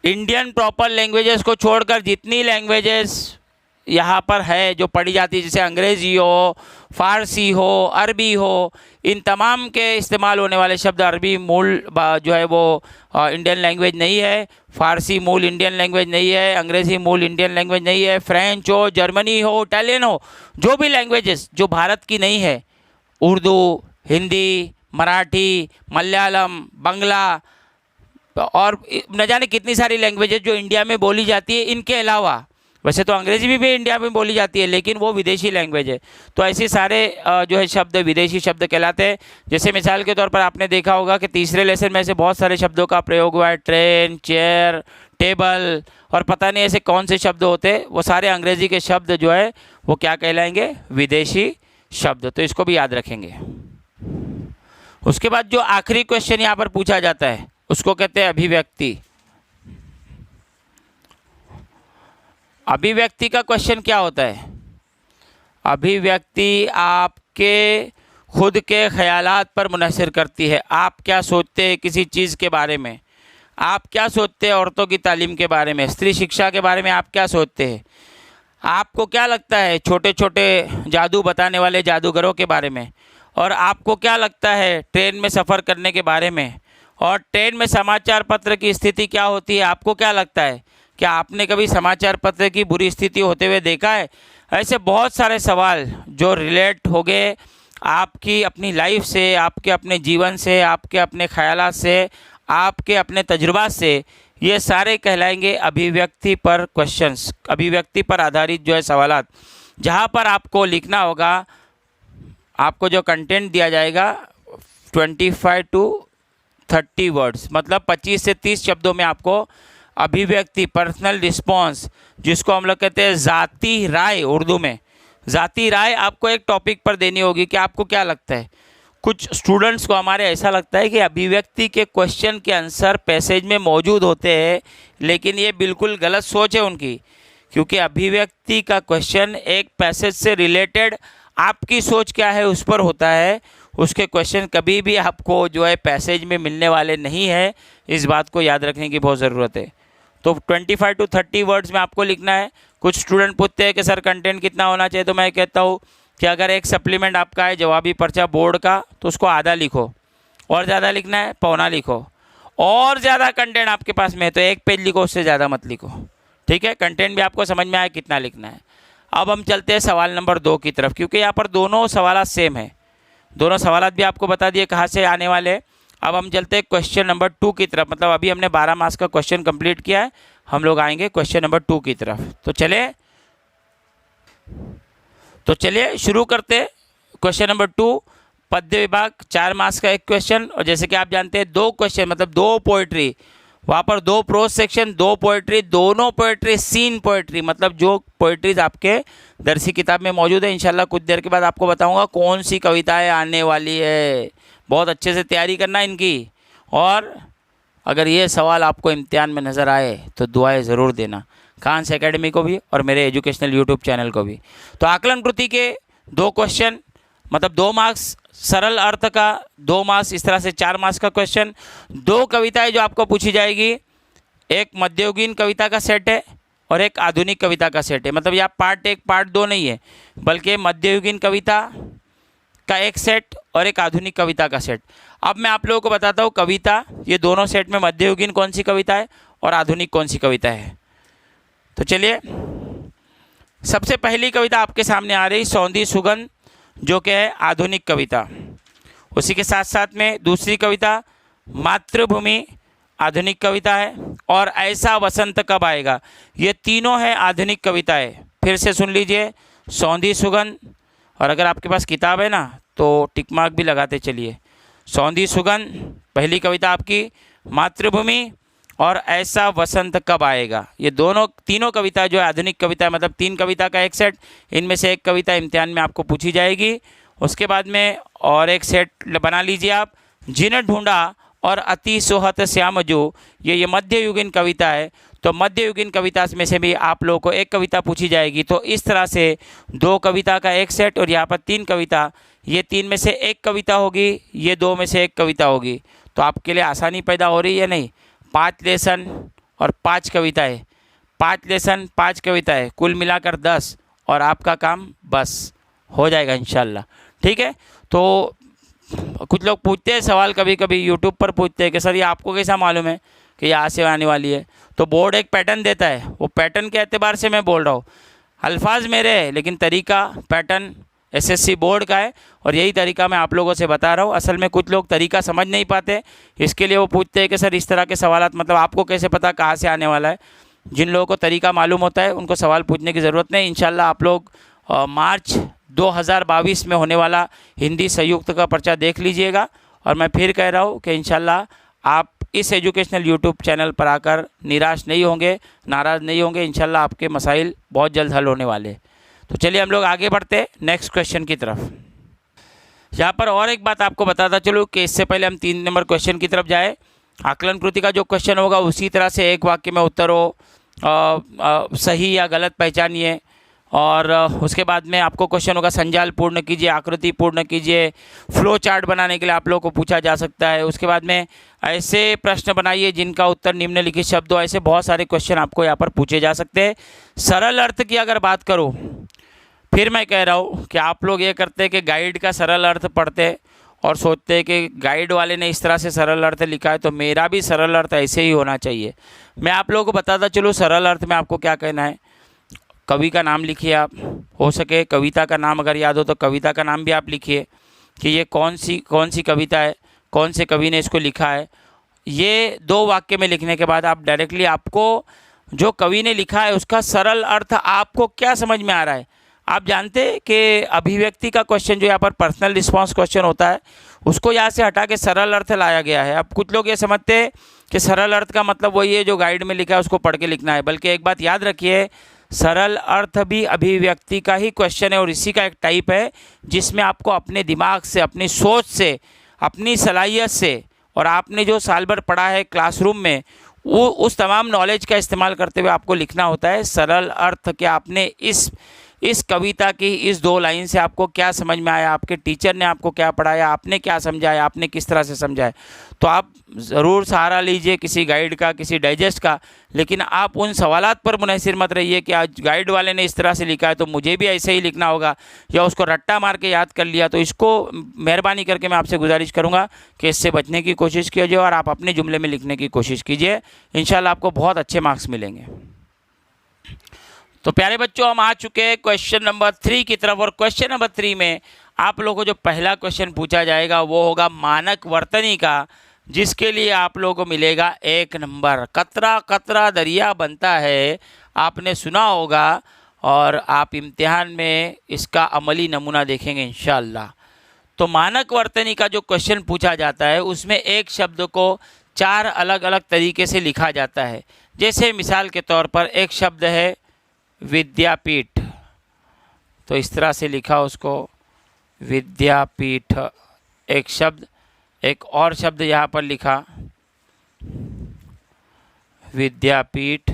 इंडियन प्रॉपर लैंग्वेजेस को छोड़कर जितनी लैंग्वेजेस यहाँ पर है जो पढ़ी जाती है, जैसे अंग्रेज़ी हो, फ़ारसी हो, अरबी हो, इन तमाम के इस्तेमाल होने वाले शब्द, अरबी मूल जो है वो इंडियन लैंग्वेज नहीं है, फ़ारसी मूल इंडियन लैंग्वेज नहीं है, अंग्रेज़ी मूल इंडियन लैंग्वेज नहीं है, फ्रेंच हो, जर्मनी हो, इटालियन हो, जो भी लैंग्वेजेस जो भारत की नहीं है, उर्दू, हिंदी, मराठी, मलयालम, बांग्ला और न जाने कितनी सारी लैंग्वेजेज जो इंडिया में बोली जाती है। इनके अलावा वैसे तो अंग्रेजी भी इंडिया में बोली जाती है, लेकिन वो विदेशी लैंग्वेज है। तो ऐसे सारे जो है शब्द विदेशी शब्द कहलाते हैं। जैसे मिसाल के तौर पर आपने देखा होगा कि तीसरे लेसन में ऐसे बहुत सारे शब्दों का प्रयोग हुआ है, ट्रेन, चेयर, टेबल और पता नहीं ऐसे कौन से शब्द होते हैं। वो सारे अंग्रेजी के शब्द जो है वो क्या कहलाएंगे, विदेशी शब्द। तो इसको भी याद रखेंगे। उसके बाद जो आखिरी क्वेश्चन यहाँ पर पूछा जाता है उसको कहते हैं अभिव्यक्ति। अभिव्यक्ति का क्वेश्चन क्या होता है? अभिव्यक्ति आपके खुद के ख्यालात पर मुनहसर करती है। आप क्या सोचते हैं किसी चीज़ के बारे में, आप क्या सोचते हैं औरतों की तालीम के बारे में, स्त्री शिक्षा के बारे में आप क्या सोचते हैं, आपको क्या लगता है छोटे छोटे जादू बताने वाले जादूगरों के बारे में, और आपको क्या लगता है ट्रेन में सफ़र करने के बारे में, और ट्रेन में समाचार पत्र की स्थिति क्या होती है, आपको क्या लगता है? क्या आपने कभी समाचार पत्र की बुरी स्थिति होते हुए देखा है? ऐसे बहुत सारे सवाल जो रिलेट हो गए आपकी अपनी लाइफ से, आपके अपने जीवन से, आपके अपने ख्यालात से, आपके अपने तजुर्बात से, ये सारे कहलाएंगे अभिव्यक्ति पर क्वेश्चंस, अभिव्यक्ति पर आधारित जो है सवालात। जहाँ पर आपको लिखना होगा, आपको जो कंटेंट दिया जाएगा 25 to 30 वर्ड्स, मतलब 25 से 30 शब्दों में आपको अभिव्यक्ति, पर्सनल रिस्पॉन्स, जिसको हम लोग कहते हैं ज़ाती राय उर्दू में, ज़ाती राय आपको एक टॉपिक पर देनी होगी कि आपको क्या लगता है। कुछ स्टूडेंट्स को हमारे ऐसा लगता है कि अभिव्यक्ति के क्वेश्चन के आंसर पैसेज में मौजूद होते हैं, लेकिन ये बिल्कुल गलत सोच है उनकी, क्योंकि अभिव्यक्ति का क्वेश्चन एक पैसेज से रिलेटेड आपकी सोच क्या है उस पर होता है। उसके क्वेश्चन कभी भी आपको जो है पैसेज में मिलने वाले नहीं है। इस बात को याद रखने की बहुत ज़रूरत है। तो 25 to 30 वर्ड्स में आपको लिखना है। कुछ स्टूडेंट पूछते हैं कि सर कंटेंट कितना होना चाहिए, तो मैं कहता हूँ कि अगर एक सप्लीमेंट आपका है जवाबी पर्चा बोर्ड का, तो उसको आधा लिखो, और ज़्यादा लिखना है पौना लिखो, और ज़्यादा कंटेंट आपके पास में है तो 1 पेज लिखो, उससे ज़्यादा मत लिखो। ठीक है, कंटेंट भी आपको समझ में आए कितना लिखना है। अब हम चलते हैं सवाल नंबर 2 की तरफ, क्योंकि यहाँ पर दोनों सवाल सेम है। दोनों सवाल भी आपको बता दिए कहाँ से आने वाले हैं। अब हम चलते हैं क्वेश्चन नंबर 2 की तरफ, मतलब अभी हमने 12 मार्क्स का क्वेश्चन कंप्लीट किया है, हम लोग आएंगे क्वेश्चन नंबर 2 की तरफ। तो चलिए शुरू करते हैं। क्वेश्चन नंबर 2, पद्य विभाग, 4 मार्क्स का एक क्वेश्चन, और जैसे कि आप जानते हैं 2 क्वेश्चन मतलब 2 पोइट्री, वहाँ पर 2 प्रोज सेक्शन, 2 पोइट्री, दोनों पोइट्री सीन पोइट्री, मतलब जो पोइट्रीज आपके दरसी किताब में मौजूद है। इंशाल्लाह कुछ देर के बाद आपको बताऊंगा कौन सी कविताएं आने वाली है। बहुत अच्छे से तैयारी करना इनकी, और अगर ये सवाल आपको इम्तिहान में नज़र आए तो दुआएं ज़रूर देना, खान्स एकेडमी को भी और मेरे एजुकेशनल यूट्यूब चैनल को भी। तो आकलन कृति के 2 क्वेश्चन, मतलब 2 मार्क्स, सरल अर्थ का 2 मार्क्स, इस तरह से 4 मार्क्स का क्वेश्चन। 2 कविताएं जो आपको पूछी जाएगी, एक मध्ययुगीन कविता का सेट है और एक आधुनिक कविता का सेट है। मतलब यह पार्ट 1 पार्ट 2 नहीं है, बल्कि मध्ययुगीन कविता का एक सेट और एक आधुनिक कविता का सेट। अब मैं आप लोगों को बताता हूँ कविता, ये दोनों सेट में मध्ययुगीन कौन सी कविता है और आधुनिक कौन सी कविता है। तो चलिए, सबसे पहली कविता आपके सामने आ रही, सौंधी सुगंध, जो कि है आधुनिक कविता। उसी के साथ साथ में दूसरी कविता मातृभूमि, आधुनिक कविता है, और ऐसा वसंत कब आएगा, ये तीनों है आधुनिक कविताएं। फिर से सुन लीजिए, सौंधी सुगंध, और अगर आपके पास किताब है ना तो टिक मार्क भी लगाते चलिए। सौंधी सुगंध पहली कविता आपकी, मातृभूमि और ऐसा वसंत कब आएगा, ये तीनों कविता जो है आधुनिक कविता है, मतलब 3 कविता का एक सेट। इनमें से एक कविता इम्तिहान में आपको पूछी जाएगी। उसके बाद में और एक सेट बना लीजिए आप, जिन ढूंढा और अति सोहत श्याम जो, ये मध्ययुगीन कविता है। तो मध्ययुगीन कविता में से भी आप लोगों को एक कविता पूछी जाएगी। तो इस तरह से 2 कविता का एक सेट, और यहाँ पर 3 कविता, ये 3 में से एक कविता होगी, ये 2 में से एक कविता होगी। तो आपके लिए आसानी पैदा हो रही है नहीं। 5 लेसन और 5 कविताएं, 5 लेसन 5 कविताएं, कुल मिलाकर 10, और आपका काम बस हो जाएगा इंशाल्लाह। ठीक है। तो कुछ लोग पूछते हैं सवाल, कभी कभी यूट्यूब पर पूछते हैं कि सर ये आपको कैसा मालूम है कि यहाँ से आने वाली है। तो बोर्ड एक पैटर्न देता है, वो पैटर्न के एतबार से मैं बोल रहा हूँ। अल्फाज मेरे हैं लेकिन तरीका, पैटर्न एसएससी बोर्ड का है और यही तरीका मैं आप लोगों से बता रहा हूँ। असल में कुछ लोग तरीका समझ नहीं पाते, इसके लिए वो पूछते हैं कि सर इस तरह के सवाल मतलब आपको कैसे पता कहाँ से आने वाला है। जिन लोगों को तरीका मालूम होता है उनको सवाल पूछने की ज़रूरत नहीं। इंशाल्लाह आप लोग मार्च 2022 में होने वाला हिंदी संयुक्त का पर्चा देख लीजिएगा। और मैं फिर कह रहा हूँ कि इंशाल्लाह आप इस एजुकेशनल यूट्यूब चैनल पर आकर निराश नहीं होंगे, नाराज़ नहीं होंगे। इंशाल्लाह आपके मसाइल बहुत जल्द हल होने वाले। तो चलिए हम लोग आगे बढ़ते हैं नेक्स्ट क्वेश्चन की तरफ। यहाँ पर और एक बात आपको बताता चलूँ कि इससे पहले हम 3 नंबर क्वेश्चन की तरफ जाए। आकलन कृति का जो क्वेश्चन होगा उसी तरह से एक वाक्य में उत्तर हो, सही या गलत पहचानिए। और उसके बाद में आपको क्वेश्चन होगा संजाल पूर्ण कीजिए, आकृति पूर्ण कीजिए। फ्लो चार्ट बनाने के लिए आप लोगों को पूछा जा सकता है। उसके बाद में ऐसे प्रश्न बनाइए जिनका उत्तर निम्नलिखित शब्दों, ऐसे बहुत सारे क्वेश्चन आपको यहाँ पर पूछे जा सकते हैं। सरल अर्थ की अगर बात करूँ, फिर मैं कह रहा हूँ कि आप लोग ये करते हैं कि गाइड का सरल अर्थ पढ़ते और सोचते हैं कि गाइड वाले ने इस तरह से सरल अर्थ लिखा है तो मेरा भी सरल अर्थ ऐसे ही होना चाहिए। मैं आप लोगों को बताता चलूँ सरल अर्थ में आपको क्या कहना है। कवि का नाम लिखिए आप, हो सके कविता का नाम अगर याद हो तो कविता का नाम भी आप लिखिए कि ये कौन सी कविता है, कौन से कवि ने इसको लिखा है। ये 2 वाक्य में लिखने के बाद आप डायरेक्टली आपको जो कवि ने लिखा है उसका सरल अर्थ आपको क्या समझ में आ रहा है। आप जानते हैं कि अभिव्यक्ति का क्वेश्चन जो यहाँ पर पर्सनल रिस्पॉन्स क्वेश्चन होता है उसको यहाँ से हटा के सरल अर्थ लाया गया है। अब कुछ लोग ये समझते हैं कि सरल अर्थ का मतलब वही है जो गाइड में लिखा है उसको पढ़ के लिखना है, बल्कि एक बात याद रखिए, सरल अर्थ भी अभिव्यक्ति का ही क्वेश्चन है और इसी का एक टाइप है जिसमें आपको अपने दिमाग से, अपनी सोच से, अपनी सलाहियत से और आपने जो साल भर पढ़ा है क्लासरूम में वो उस तमाम नॉलेज का इस्तेमाल करते हुए आपको लिखना होता है सरल अर्थ। कि आपने इस कविता की इस 2 लाइन से आपको क्या समझ में आया, आपके टीचर ने आपको क्या पढ़ाया, आपने क्या समझाया, आपने किस तरह से समझाया। तो आप ज़रूर सहारा लीजिए किसी गाइड का, किसी डाइजेस्ट का, लेकिन आप उन सवालात पर मुनहसिर मत रहिए कि आज गाइड वाले ने इस तरह से लिखा है तो मुझे भी ऐसे ही लिखना होगा, या उसको रट्टा मार के याद कर लिया। तो इसको मेहरबानी करके मैं आपसे गुजारिश करूँगा कि इससे बचने की कोशिश कीजिए और आप अपने जुमले में लिखने की कोशिश कीजिए। इंशाल्लाह आपको बहुत अच्छे मार्क्स मिलेंगे। तो प्यारे बच्चों, हम आ चुके हैं क्वेश्चन नंबर 3 की तरफ। और क्वेश्चन नंबर 3 में आप लोगों को जो पहला क्वेश्चन पूछा जाएगा वो होगा मानक वर्तनी का, जिसके लिए आप लोगों को मिलेगा 1 नंबर। कतरा कतरा दरिया बनता है, आपने सुना होगा और आप इम्तिहान में इसका अमली नमूना देखेंगे इंशाअल्लाह। तो मानक वर्तनी का जो क्वेश्चन पूछा जाता है उसमें एक शब्द को 4 अलग अलग तरीके से लिखा जाता है। जैसे मिसाल के तौर पर एक शब्द है विद्यापीठ, तो इस तरह से लिखा उसको विद्यापीठ एक शब्द। एक और शब्द यहाँ पर लिखा विद्यापीठ,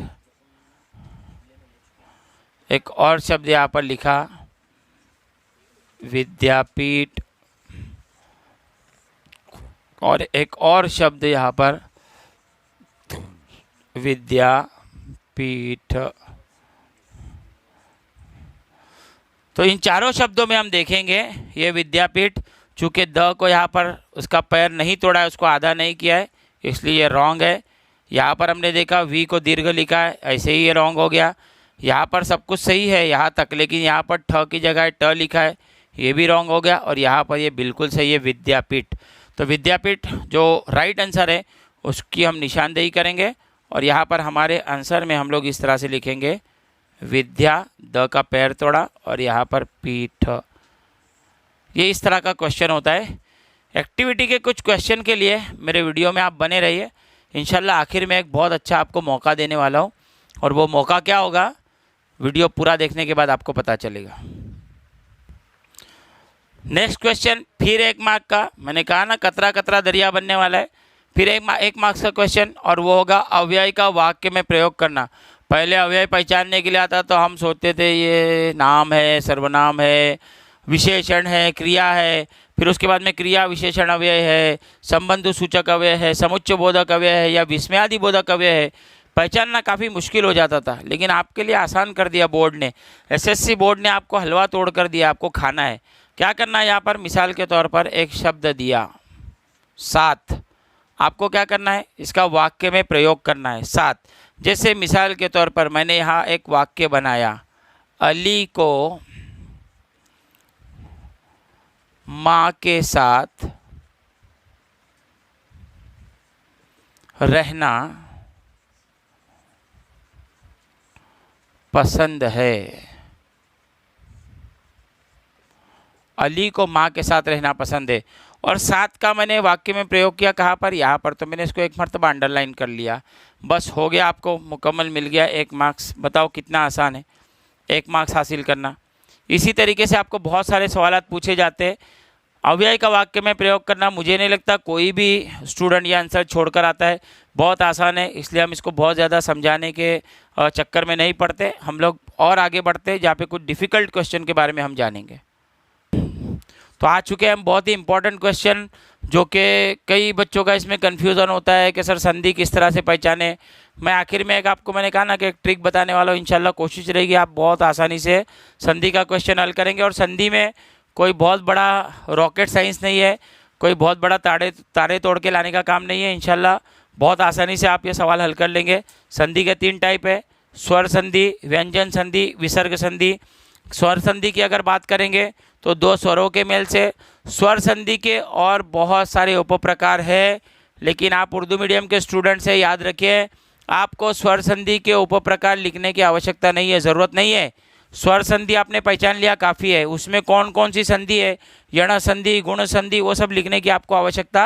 एक और शब्द यहाँ पर लिखा विद्यापीठ, और एक और शब्द यहाँ पर विद्यापीठ। तो इन चारों शब्दों में हम देखेंगे ये विद्यापीठ, चूँकि द को यहाँ पर उसका पैर नहीं तोड़ा है, उसको आधा नहीं किया है, इसलिए ये रॉन्ग है। यहाँ पर हमने देखा वी को दीर्घ लिखा है, ऐसे ही ये रॉन्ग हो गया। यहाँ पर सब कुछ सही है यहाँ तक, लेकिन यहाँ पर ठ की जगह ट लिखा है, ये भी रॉन्ग हो गया। और यहाँ पर ये बिल्कुल सही है विद्यापीठ। तो विद्यापीठ जो राइट आंसर है उसकी हम निशानदेही करेंगे और यहाँ पर हमारे आंसर में हम लोग इस तरह से लिखेंगे विद्या, द का पैर तोड़ा और यहाँ पर पीठ। ये इस तरह का क्वेश्चन होता है। एक्टिविटी के कुछ क्वेश्चन के लिए मेरे वीडियो में आप बने रहिए। इंशाल्लाह आखिर में एक बहुत अच्छा आपको मौका देने वाला हूँ, और वो मौका क्या होगा वीडियो पूरा देखने के बाद आपको पता चलेगा। नेक्स्ट क्वेश्चन फिर 1 मार्क का, मैंने कहा ना कतरा कतरा दरिया बनने वाला है। फिर 1 मार्क्स का क्वेश्चन, और वो होगा अव्यय का वाक्य में प्रयोग करना। पहले अव्यय पहचानने के लिए आता तो हम सोचते थे ये नाम है, सर्वनाम है, विशेषण है, क्रिया है, फिर उसके बाद में क्रिया विशेषण अव्यय है, संबंध सूचक अव्यय है, समुच्चय बोधक अव्यय है या विस्मयादि बोधक अव्यय है। पहचानना काफ़ी मुश्किल हो जाता था, लेकिन आपके लिए आसान कर दिया बोर्ड ने। एसएससी बोर्ड ने आपको हलवा तोड़ कर दिया, आपको खाना है। क्या करना है, यहाँ पर मिसाल के तौर पर एक शब्द दिया साथ, आपको क्या करना है इसका वाक्य में प्रयोग करना है साथ। जैसे मिसाल के तौर पर मैंने यहाँ एक वाक्य बनाया, अली को माँ के साथ रहना पसंद है। अली को माँ के साथ रहना पसंद है। और साथ का मैंने वाक्य में प्रयोग किया कहाँ पर, यहाँ पर, तो मैंने इसको एक मरतबा अंडरलाइन कर लिया, बस हो गया, आपको मुकम्मल मिल गया 1 मार्क्स। बताओ कितना आसान है 1 मार्क्स हासिल करना। इसी तरीके से आपको बहुत सारे सवालात पूछे जाते हैं। अव्यय का वाक्य में प्रयोग करना मुझे नहीं लगता कोई भी स्टूडेंट ये आंसर छोड़कर आता है, बहुत आसान है, इसलिए हम इसको बहुत ज़्यादा समझाने के चक्कर में नहीं पड़ते। हम लोग और आगे बढ़ते हैं जहाँ पे कुछ डिफ़िकल्ट क्वेश्चन के बारे में हम जानेंगे। तो आ चुके हैं हम बहुत ही इंपॉर्टेंट क्वेश्चन, जो कि कई बच्चों का इसमें कन्फ्यूज़न होता है कि सर संधि किस तरह से पहचाने। मैं आखिर में आपको मैंने कहा ना कि एक ट्रिक बताने वाला हूँ, इंशाल्लाह कोशिश रहेगी आप बहुत आसानी से संधि का क्वेश्चन हल करेंगे। और संधि में कोई बहुत बड़ा रॉकेट साइंस नहीं है, कोई बहुत बड़ा तारे तोड़ के लाने का काम नहीं है। इंशाल्लाह बहुत आसानी से आप ये सवाल हल कर लेंगे। संधि के 3 टाइप है, स्वर संधि, व्यंजन संधि, विसर्ग संधि। स्वर संधि की अगर बात करेंगे तो 2 स्वरों के मेल से। स्वर संधि के और बहुत सारे उपप्रकार है, लेकिन आप उर्दू मीडियम के स्टूडेंट से याद रखिए, आपको स्वर संधि के उपप्रकार लिखने की आवश्यकता नहीं है, ज़रूरत नहीं है। स्वर संधि आपने पहचान लिया काफ़ी है, उसमें कौन कौन सी संधि है, यण संधि, गुण संधि, वो सब लिखने की आपको आवश्यकता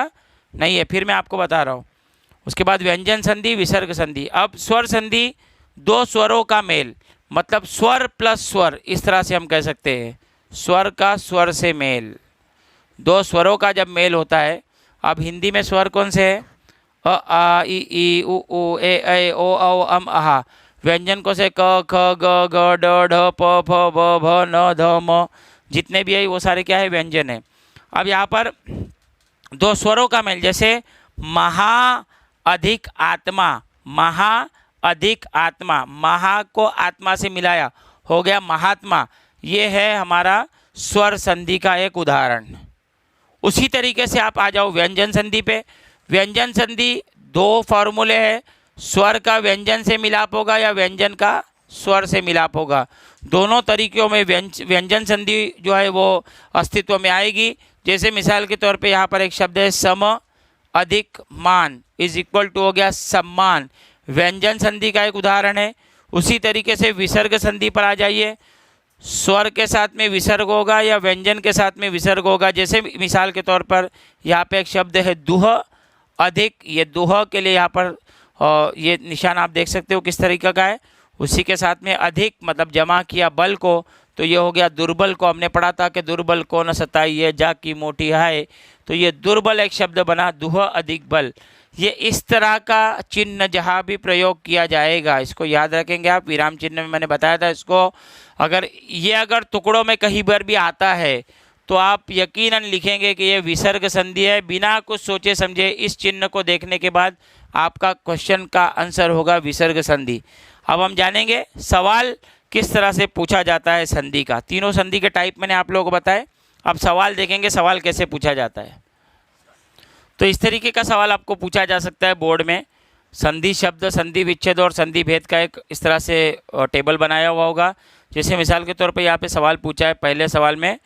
नहीं है। फिर मैं आपको बता रहा हूँ। उसके बाद व्यंजन संधि, विसर्ग संधि। अब स्वर संधि 2 स्वरों का मेल, मतलब स्वर प्लस स्वर, इस तरह से हम कह सकते हैं, स्वर का स्वर से मेल। 2 स्वरों का जब मेल होता है, अब हिंदी में स्वर कौन से है, अ आ इ ई उ ऊ ए ऐ ओ औ अम आहा। व्यंजन को से क ख ग ग ड ढ प फ ब भ न ध म, जितने भी है वो सारे क्या है, व्यंजन है। अब यहाँ पर 2 स्वरों का मेल, जैसे महा अधिक आत्मा, महा अधिक आत्मा, महा को आत्मा से मिलाया, हो गया महात्मा। ये है हमारा स्वर संधि का एक उदाहरण। उसी तरीके से आप आ जाओ व्यंजन संधि पे। व्यंजन संधि 2 फार्मूले हैं, स्वर का व्यंजन से मिलाप होगा या व्यंजन का स्वर से मिलाप होगा। दोनों तरीक़ों में व्यंजन संधि जो है वो अस्तित्व में आएगी। जैसे मिसाल के तौर पे यहाँ पर एक शब्द है सम अधिक मान इज इक्वल टू हो गया सम्मान, व्यंजन संधि का एक उदाहरण है। उसी तरीके से विसर्ग संधि पर आ जाइए, स्वर के साथ में विसर्ग होगा या व्यंजन के साथ में विसर्ग होगा। जैसे मिसाल के तौर पर यहाँ पे एक शब्द है दुह अधिक, ये दुह के लिए यहाँ पर ये निशान आप देख सकते हो किस तरीके का है। उसी के साथ में अधिक मतलब जमा किया बल को, तो ये हो गया दुर्बल को। हमने पढ़ा था कि दुर्बल को न सताइए जा की मोटी है, तो ये दुर्बल एक शब्द बना, दुह अधिक बल। ये इस तरह का चिन्ह जहाँ भी प्रयोग किया जाएगा, इसको याद रखेंगे आप। विराम चिन्ह में मैंने बताया था इसको, अगर टुकड़ों में कहीं पर भी आता है तो आप यकीनन लिखेंगे कि ये विसर्ग संधि है, बिना कुछ सोचे समझे। इस चिन्ह को देखने के बाद आपका क्वेश्चन का आंसर होगा विसर्ग संधि। अब हम जानेंगे सवाल किस तरह से पूछा जाता है संधि का। तीनों संधि के टाइप मैंने आप लोगों को बताए, अब सवाल देखेंगे सवाल कैसे पूछा जाता है। तो इस तरीके का सवाल आपको पूछा जा सकता है बोर्ड में। संधि शब्द, संधि विच्छेद और संधि भेद का एक इस तरह से टेबल बनाया हुआ होगा। जैसे मिसाल के तौर पे यहाँ पे सवाल पूछा है, पहले सवाल में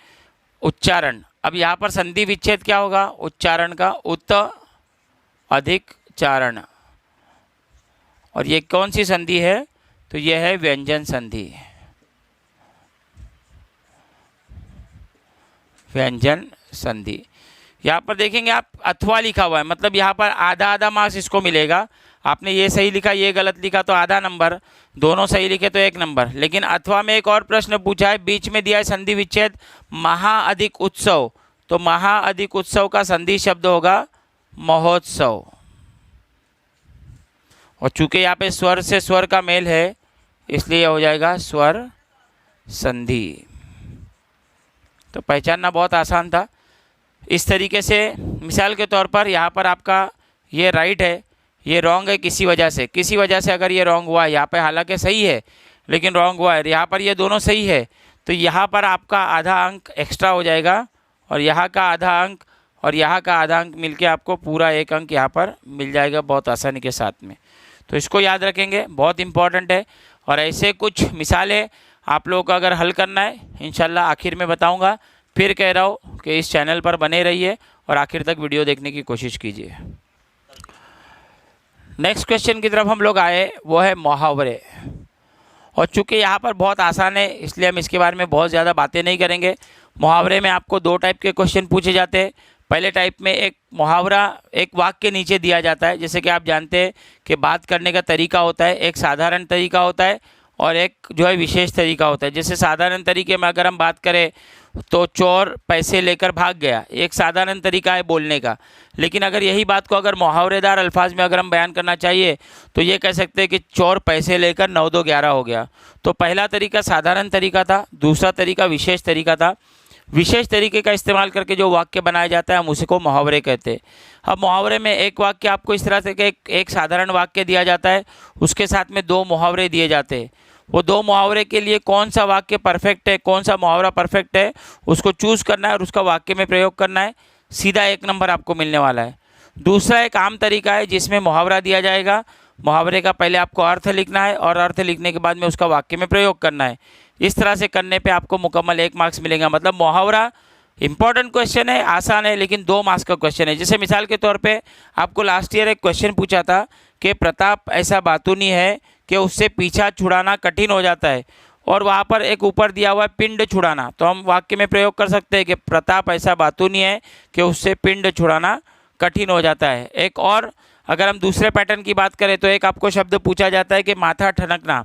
उच्चारण। अब यहाँ पर संधि विच्छेद क्या होगा, उच्चारण का उत अधिक चारण। और ये कौन सी संधि है, तो ये है व्यंजन संधि, व्यंजन संधि। यहाँ पर देखेंगे आप अथवा लिखा हुआ है, मतलब यहाँ पर आधा आधा मार्क्स इसको मिलेगा। आपने ये सही लिखा, ये गलत लिखा तो आधा नंबर, दोनों सही लिखे तो 1 नंबर। लेकिन अथवा में एक और प्रश्न पूछा है, बीच में दिया है संधि विच्छेद महा अधिक उत्सव, तो महा अधिक उत्सव का संधि शब्द होगा महोत्सव। और चूंकि यहाँ पे स्वर से स्वर का मेल है, इसलिए हो जाएगा स्वर संधि। तो पहचानना बहुत आसान था। इस तरीके से मिसाल के तौर पर यहाँ पर आपका ये राइट है, ये रॉन्ग है किसी वजह से अगर ये रॉन्ग हुआ है, यहाँ पे हालांकि सही है लेकिन रॉन्ग हुआ है, यहाँ पर ये दोनों सही है, तो यहाँ पर आपका आधा अंक एक्स्ट्रा हो जाएगा, और यहाँ का आधा अंक और यहाँ का आधा अंक मिलके आपको पूरा 1 अंक यहाँ पर मिल जाएगा बहुत आसानी के साथ में। तो इसको याद रखेंगे, बहुत इंपॉर्टेंट है। और ऐसे कुछ मिसालें आप लोगों को अगर हल करना है, इंशाल्लाह आखिर में बताऊंगा फिर कह रहा हूँ कि इस चैनल पर बने रहिए और आखिर तक वीडियो देखने की कोशिश कीजिए। नेक्स्ट क्वेश्चन की तरफ हम लोग आए, वो है मुहावरे। और चूँकि यहाँ पर बहुत आसान है इसलिए हम इसके बारे में बहुत ज़्यादा बातें नहीं करेंगे। मुहावरे में आपको दो टाइप के क्वेश्चन पूछे जाते हैं। पहले टाइप में एक मुहावरा एक वाक्य के नीचे दिया जाता है, जैसे कि आप जानते हैं कि बात करने का तरीका होता है, एक साधारण तरीका होता है और एक जो है विशेष तरीका होता है। जैसे साधारण तरीके में अगर हम बात करें तो चोर पैसे लेकर भाग गया, एक साधारण तरीका है बोलने का। लेकिन अगर यही बात को अगर मुहावरेदार अल्फाज में अगर हम बयान करना चाहिए तो ये कह सकते हैं कि चोर पैसे लेकर 9 2 11 हो गया। तो पहला तरीका साधारण तरीका था, दूसरा तरीका विशेष तरीका था। विशेष तरीके का इस्तेमाल करके जो वाक्य बनाया जाता है हम उसी को मुहावरे कहते हैं। अब मुहावरे में एक वाक्य आपको इस तरह से कि एक साधारण वाक्य दिया जाता है, उसके साथ में 2 मुहावरे दिए जाते हैं। वो 2 मुहावरे के लिए कौन सा वाक्य परफेक्ट है, कौन सा मुहावरा परफेक्ट है, उसको चूज़ करना है और उसका वाक्य में प्रयोग करना है। सीधा 1 नंबर आपको मिलने वाला है। दूसरा एक आम तरीका है जिसमें मुहावरा दिया जाएगा, मुहावरे का पहले आपको अर्थ लिखना है और अर्थ लिखने के बाद में उसका वाक्य में प्रयोग करना है। इस तरह से करने पे आपको मुकम्मल 1 मार्क्स मिलेगा। मतलब मुहावरा इंपॉर्टेंट क्वेश्चन है, आसान है, लेकिन 2 मार्क्स का क्वेश्चन है। जैसे मिसाल के तौर पे आपको लास्ट ईयर एक क्वेश्चन पूछा था कि प्रताप ऐसा बातूनी है कि उससे पीछा छुड़ाना कठिन हो जाता है, और वहाँ पर एक ऊपर दिया हुआ है पिंड छुड़ाना। तो हम वाक्य में प्रयोग कर सकते हैं कि प्रताप ऐसा बातूनी है कि उससे पिंड छुड़ाना कठिन हो जाता है। एक और अगर हम दूसरे पैटर्न की बात करें तो एक आपको शब्द पूछा जाता है कि माथा ठनकना,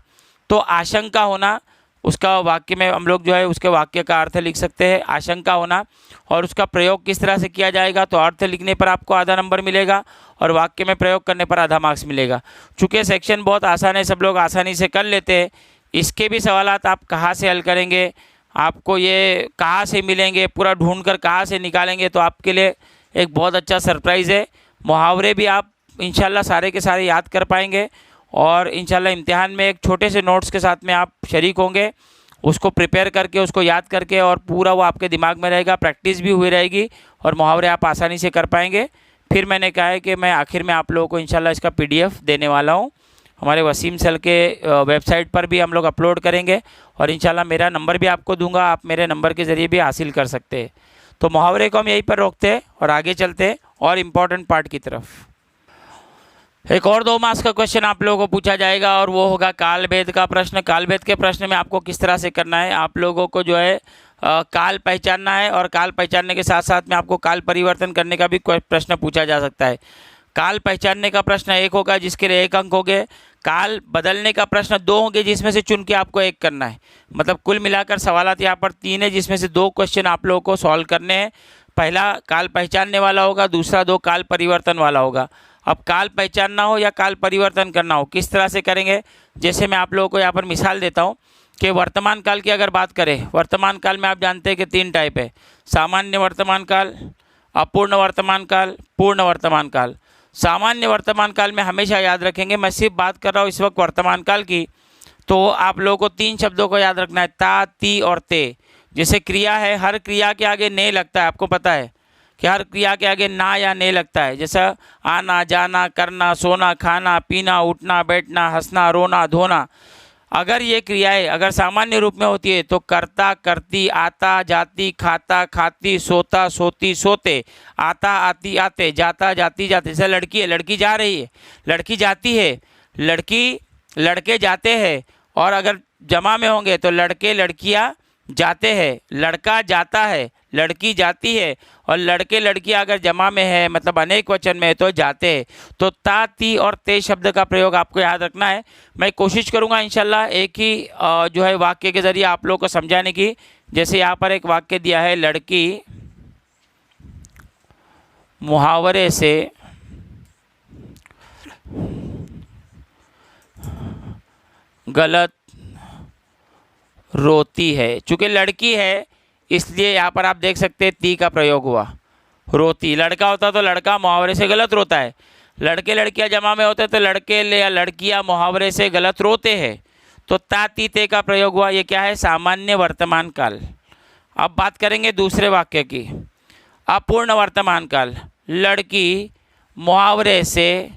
तो आशंका होना, उसका वाक्य में हम लोग जो है उसके वाक्य का अर्थ लिख सकते हैं आशंका होना। और उसका प्रयोग किस तरह से किया जाएगा, तो अर्थ लिखने पर आपको आधा नंबर मिलेगा और वाक्य में प्रयोग करने पर आधा मार्क्स मिलेगा। चूँकि सेक्शन बहुत आसान है, सब लोग आसानी से कर लेते हैं। इसके भी सवालात आप कहाँ से हल करेंगे, आपको ये कहाँ से मिलेंगे, पूरा ढूंढ कर कहाँ से निकालेंगे, तो आपके लिए एक बहुत अच्छा सरप्राइज़ है। मुहावरे भी आप इंशाल्लाह सारे के सारे याद कर पाएंगे और इंशाल्लाह इम्तिहान में एक छोटे से नोट्स के साथ में आप शरीक होंगे, उसको प्रिपेयर करके उसको याद करके, और पूरा वो आपके दिमाग में रहेगा, प्रैक्टिस भी हुई रहेगी और मुहावरे आप आसानी से कर पाएंगे। फिर मैंने कहा है कि मैं आखिर में आप लोगों को इंशाल्लाह इसका PDF देने वाला हूँ। हमारे वसीम सर के वेबसाइट पर भी हम लोग अपलोड करेंगे और इंशाल्लाह मेरा नंबर भी आपको दूंगा, आप मेरे नंबर के ज़रिए भी हासिल कर सकते हैं। तो मुहावरे को हम यहीं पर रोकते हैं और आगे चलते हैं और इम्पॉर्टेंट पार्ट की तरफ। एक और 2 मार्क्स का क्वेश्चन आप लोगों को पूछा जाएगा और वो होगा काल भेद का प्रश्न। काल भेद के प्रश्न में आपको किस तरह से करना है, आप लोगों को जो है काल पहचानना है और काल पहचानने के साथ साथ में आपको काल परिवर्तन करने का भी प्रश्न पूछा जा सकता है। काल पहचानने का प्रश्न 1 होगा जिसके लिए 1 अंक होंगे। काल बदलने का प्रश्न 2 होंगे जिसमें से चुन के आपको 1 करना है। मतलब कुल मिलाकर सवालात यहाँ पर 3 है जिसमें से 2 क्वेश्चन आप लोगों को सॉल्व करने हैं। पहला काल पहचानने वाला होगा, दूसरा 2 काल परिवर्तन वाला होगा। अब काल पहचानना हो या काल परिवर्तन करना हो, किस तरह से करेंगे, जैसे मैं आप लोगों को यहाँ पर मिसाल देता हूँ कि वर्तमान काल की अगर बात करें, वर्तमान काल में आप जानते हैं कि 3 टाइप है, सामान्य वर्तमान काल, अपूर्ण वर्तमान काल, पूर्ण वर्तमान काल। सामान्य वर्तमान काल में हमेशा याद रखेंगे, मैं सिर्फ बात कर रहा हूँ इस वक्त वर्तमान काल की, तो आप लोगों को 3 शब्दों को याद रखना है, ता, ती और ते। जैसे क्रिया है, हर क्रिया के आगे ने लगता है, आपको पता है कि हर क्रिया के आगे ना या ने लगता है। जैसा आना, जाना, करना, सोना, खाना, पीना, उठना, बैठना, हंसना, रोना, धोना। अगर ये क्रियाएं अगर सामान्य रूप में होती है तो करता, करती, आता, जाती, खाता, खाती, सोता, सोती, सोते, आता, आती, आते, जाता, जाती, जाते। जैसे लड़की है, लड़की जा रही है, लड़की जाती है, लड़की, लड़के जाते हैं। और अगर जमा में होंगे तो लड़के, लड़कियां जाते हैं, लड़का जाता है, लड़की जाती है, और लड़के लड़कियां अगर जमा में है मतलब अनेक वचन में है तो जाते हैं। तो ता, ती और ते शब्द का प्रयोग आपको याद रखना है। मैं कोशिश करूंगा इंशाल्लाह एक ही जो है वाक्य के ज़रिए आप लोगों को समझाने की। जैसे यहाँ पर एक वाक्य दिया है, लड़की मुहावरे से गलत रोती है। चूँकि लड़की है इसलिए यहाँ पर आप देख सकते हैं ती का प्रयोग हुआ, रोती। लड़का होता तो लड़का मुहावरे से गलत रोता है, लड़के लड़कियाँ जमा में होते तो लड़के या लड़कियाँ मुहावरे से गलत रोते हैं। तो ता, ती, ते का प्रयोग हुआ, ये क्या है, सामान्य वर्तमान काल। अब बात करेंगे दूसरे वाक्य की, अपूर्ण वर्तमान काल। लड़की मुहावरे से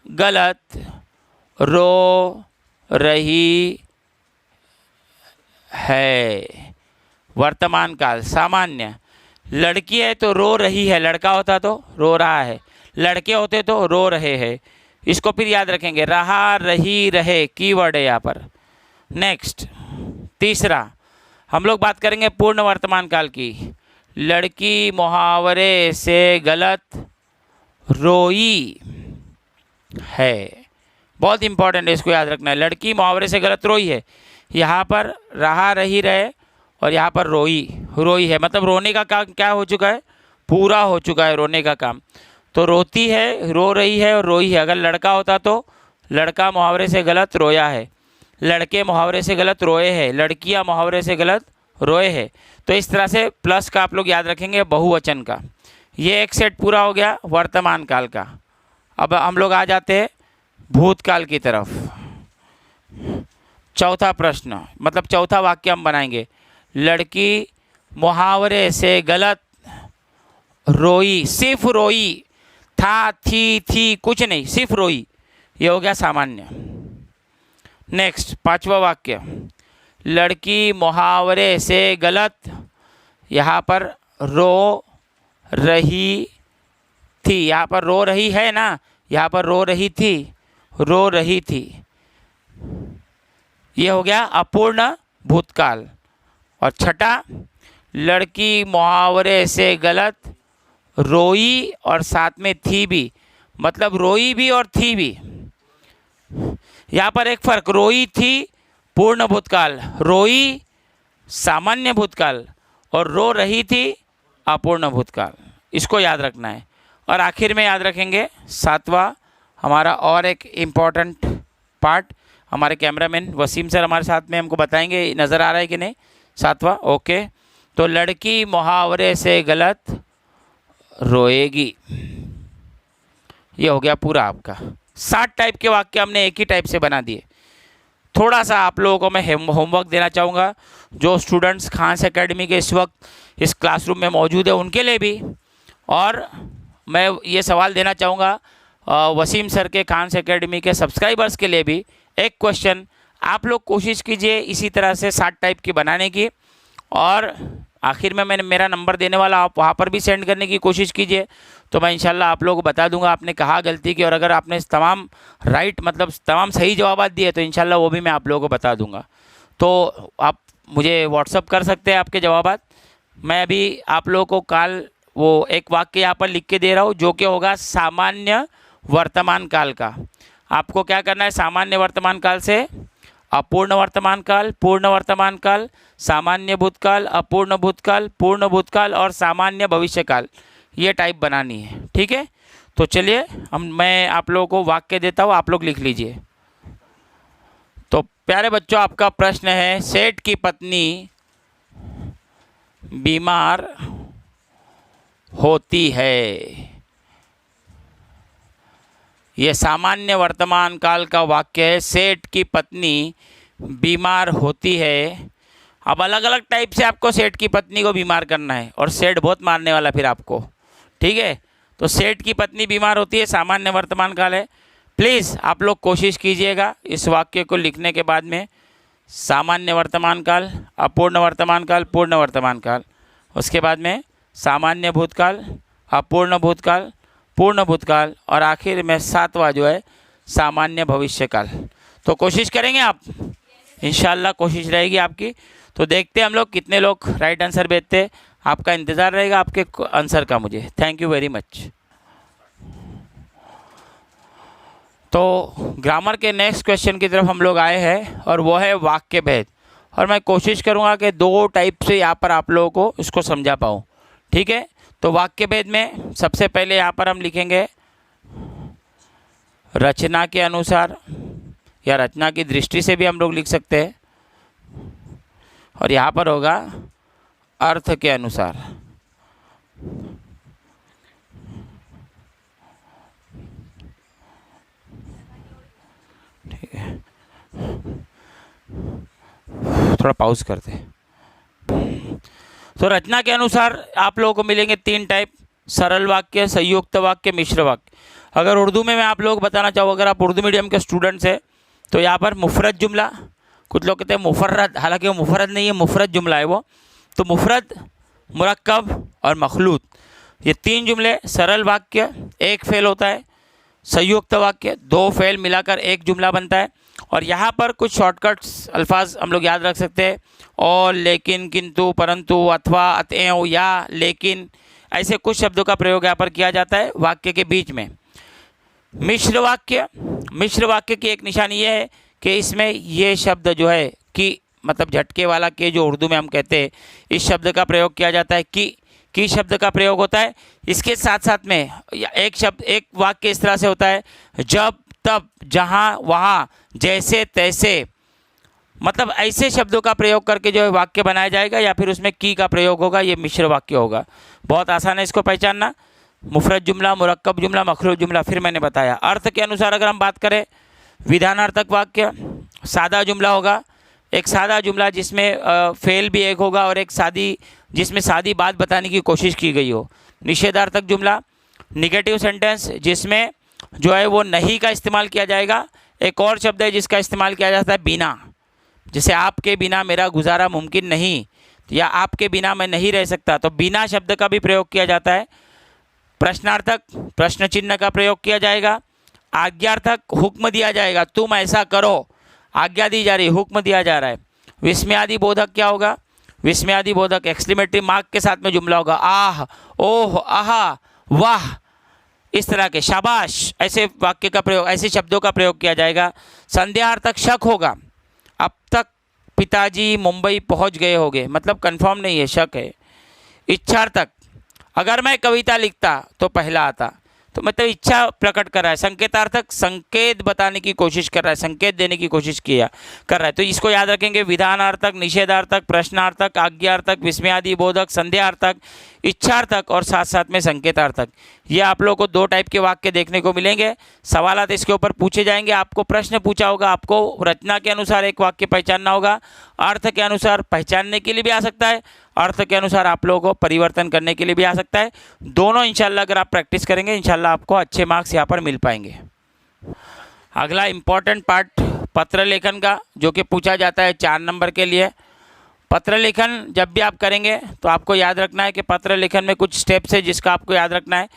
गलत रो रही है। वर्तमान काल सामान्य, लड़की है तो रो रही है, लड़का होता तो रो रहा है, लड़के होते तो रो रहे हैं। इसको फिर याद रखेंगे, रहा रही रहे कीवर्ड है यहाँ पर। नेक्स्ट तीसरा हम लोग बात करेंगे पूर्ण वर्तमान काल की। लड़की मुहावरे से गलत रोई है, बहुत इंपॉर्टेंट है, इसको याद रखना है। लड़की मुहावरे से गलत रोई है, यहाँ पर रहा रही रहे और यहाँ पर रोई है, मतलब रोने का काम क्या हो चुका है, पूरा हो चुका है रोने का काम। तो रोती है, रो रही है और रोई है। अगर लड़का होता तो लड़का मुहावरे से गलत रोया है, लड़के मुहावरे से गलत रोए हैं, लड़कियां मुहावरे से गलत रोए हैं। तो इस तरह से प्लस का आप लोग याद रखेंगे बहुवचन का। ये एक सेट पूरा हो गया वर्तमान काल का। अब हम लोग आ जाते हैं भूतकाल की तरफ। चौथा प्रश्न, मतलब चौथा वाक्य हम बनाएंगे, लड़की मुहावरे से गलत रोई, सिर्फ रोई, था थी कुछ नहीं, सिर्फ रोई, ये हो गया सामान्य। नेक्स्ट पांचवा वाक्य, लड़की मुहावरे से गलत, यहाँ पर रो रही थी, यहाँ पर रो रही है ना, यहाँ पर रो रही थी, ये हो गया अपूर्ण भूतकाल। और छठा, लड़की मुहावरे से गलत रोई और साथ में थी भी, मतलब रोई भी और थी भी। यहाँ पर एक फर्क, रोई थी पूर्ण भूतकाल, रोई सामान्य भूतकाल और रो रही थी अपूर्ण भूतकाल, इसको याद रखना है। और आखिर में याद रखेंगे सातवां हमारा और एक इम्पॉर्टेंट पार्ट, हमारे कैमरामैन वसीम सर हमारे साथ में हमको बताएंगे, नज़र आ रहा है कि नहीं सातवां, ओके। तो लड़की मुहावरे से गलत रोएगी, ये हो गया पूरा आपका। 7 टाइप के वाक्य हमने एक ही टाइप से बना दिए। थोड़ा सा आप लोगों को मैं होमवर्क देना चाहूँगा, जो स्टूडेंट्स खान्स एकेडमी के इस वक्त इस क्लासरूम में मौजूद है उनके लिए भी, और मैं ये सवाल देना चाहूँगा वसीम सर के खान्स एकेडमी के सब्सक्राइबर्स के लिए भी। एक क्वेश्चन आप लोग कोशिश कीजिए इसी तरह से 7 टाइप की बनाने की, और आखिर में मैंने मेरा नंबर देने वाला, आप वहाँ पर भी सेंड करने की कोशिश कीजिए, तो मैं इंशाल्लाह आप लोगों को बता दूंगा आपने कहाँ गलती की, और अगर आपने तमाम राइट मतलब तमाम सही जवाब दिए तो इंशाल्लाह वो भी मैं आप लोगों को बता दूंगा। तो आप मुझे व्हाट्सअप कर सकते हैं आपके जवाब। मैं अभी आप लोगों को कल वो एक वाक्य यहाँ पर लिख के दे रहा हूँ, जो कि होगा सामान्य वर्तमान काल का। आपको क्या करना है, सामान्य वर्तमान काल से अपूर्ण वर्तमान काल, पूर्ण वर्तमान काल, सामान्य भूतकाल, अपूर्ण भूतकाल, पूर्ण भूतकाल और सामान्य भविष्यकाल, ये टाइप बनानी है, ठीक है। तो चलिए मैं आप लोगों को वाक्य देता हूँ, आप लोग लिख लीजिए। तो प्यारे बच्चों, आपका प्रश्न है, सेठ की पत्नी बीमार होती है। ये सामान्य वर्तमान काल का वाक्य है, सेठ की पत्नी बीमार होती है। अब अलग अलग टाइप से आपको सेठ की पत्नी को बीमार करना है, और सेठ बहुत मारने वाला फिर आपको, ठीक है। तो सेठ की पत्नी बीमार होती है, सामान्य वर्तमान काल है। प्लीज़ आप लोग कोशिश कीजिएगा इस वाक्य को लिखने के बाद में सामान्य वर्तमान काल, अपूर्ण वर्तमान काल, पूर्ण वर्तमान काल, उसके बाद में सामान्य भूतकाल, अपूर्ण भूतकाल, पूर्ण भूतकाल, और आखिर में 7वां जो है सामान्य भविष्यकाल। तो कोशिश करेंगे आप, इंशाल्लाह कोशिश रहेगी आपकी। तो देखते हैं हम लोग कितने लोग राइट आंसर भेजते हैं। आपका इंतज़ार रहेगा आपके आंसर का मुझे। Thank you very much. तो ग्रामर के नेक्स्ट क्वेश्चन की तरफ हम लोग आए हैं, और वो है वाक्य भेद। और मैं कोशिश करूँगा कि 2 टाइप से यहाँ पर आप लोगों को इसको समझा पाऊँ, ठीक है। तो वाक्य भेद में सबसे पहले यहाँ पर हम लिखेंगे रचना के अनुसार, या रचना की दृष्टि से भी हम लोग लिख सकते हैं, और यहाँ पर होगा अर्थ के अनुसार। ठीक है, थोड़ा पॉज करते हैं। तो रचना के अनुसार आप लोगों को मिलेंगे 3 टाइप, सरल वाक्य, संयुक्त वाक्य, मिश्र वाक्य। अगर उर्दू में मैं आप लोगों को बताना चाहूँ, अगर आप उर्दू मीडियम के स्टूडेंट्स हैं तो यहाँ पर मुफरद जुमला, कुछ लोग कहते हैं मुफर्रद, हालांकि वो मुफरद नहीं है, मुफरद जुमला है वो। तो मुफरद मुरक्कब और मखलूत, ये 3 जुमले सरल वाक्य, एक फेल होता है। संयुक्त वाक्य 2 फेल मिलाकर एक जुमला बनता है। और यहाँ पर कुछ शॉर्टकट्स अल्फाज हम लोग याद रख सकते हैं, और, लेकिन, किंतु, परंतु, अथवा, अतएव, या, लेकिन, ऐसे कुछ शब्दों का प्रयोग यहाँ पर किया जाता है वाक्य के बीच में। मिश्र वाक्य की एक निशानी ये है कि इसमें ये शब्द जो है कि मतलब झटके वाला के, जो उर्दू में हम कहते हैं, इस शब्द का प्रयोग किया जाता है। की शब्द का प्रयोग होता है। इसके साथ साथ में एक वाक्य इस तरह से होता है, जब, तब, जहाँ, वहाँ, जैसे, तैसे, मतलब ऐसे शब्दों का प्रयोग करके जो है वाक्य बनाया जाएगा, या फिर उसमें की का प्रयोग होगा। ये मिश्र वाक्य होगा। बहुत आसान है इसको पहचानना। मुफरद जुमला, मुरक्कब जुमला, मखलूत जुमला, फिर मैंने बताया। अर्थ के अनुसार अगर हम बात करें, विधानार्थक वाक्य सादा जुमला होगा। एक सादा जुमला जिसमें फेल भी एक होगा, और एक सादी जिसमें सादी बात बताने की कोशिश की गई हो। निषेधार्थक जुमला, निगेटिव सेंटेंस, जिसमें जो है वो नहीं का इस्तेमाल किया जाएगा। एक और शब्द है जिसका इस्तेमाल किया जाता है बिना, जैसे आपके बिना मेरा गुजारा मुमकिन नहीं, या आपके बिना मैं नहीं रह सकता, तो बिना शब्द का भी प्रयोग किया जाता है। प्रश्नार्थक, प्रश्न चिन्ह का प्रयोग किया जाएगा। आज्ञार्थक, हुक्म दिया जाएगा, तुम ऐसा करो, आज्ञा दी जा रही, हुक्म दिया जा रहा है। विस्मयादि बोधक क्या होगा? विस्मयादि बोधक एक्सक्लेमेटरी मार्क के साथ में जुमला होगा। आह, ओह, आहा, वाह, इस तरह के, शाबाश, ऐसे वाक्य का प्रयोग, ऐसे शब्दों का प्रयोग किया जाएगा। संदेहार्थक शक होगा, अब तक पिताजी मुंबई पहुंच गए होंगे, मतलब कंफर्म नहीं है, शक है। इच्छार्थक, अगर मैं कविता लिखता तो पहला आता, तो मतलब इच्छा प्रकट कर रहा है। संकेतार्थक, संकेत बताने की कोशिश कर रहा है, संकेत देने की कोशिश कर रहा है। तो इसको याद रखेंगे। विधानार्थक, निषेधार्थक, प्रश्नार्थक, आज्ञार्थक, विस्मयादि बोधक, संदेहार्थक, इच्छार्थक और साथ साथ में संकेतार्थक। ये आप लोगों को 2 टाइप के वाक्य देखने को मिलेंगे। सवालात इसके ऊपर पूछे जाएंगे, आपको प्रश्न पूछा होगा, आपको रचना के अनुसार एक वाक्य पहचानना होगा, अर्थ के अनुसार पहचानने के लिए भी आ सकता है, अर्थ के अनुसार आप लोगों को परिवर्तन करने के लिए भी आ सकता है। दोनों इंशाल्लाह अगर आप प्रैक्टिस करेंगे, इंशाल्लाह आपको अच्छे मार्क्स यहाँ पर मिल पाएंगे। अगला इम्पॉर्टेंट पार्ट पत्र लेखन का, जो कि पूछा जाता है 4 नंबर के लिए। पत्र लेखन जब भी आप करेंगे तो आपको याद रखना है कि पत्र लेखन में कुछ स्टेप्स है जिसका आपको याद रखना है।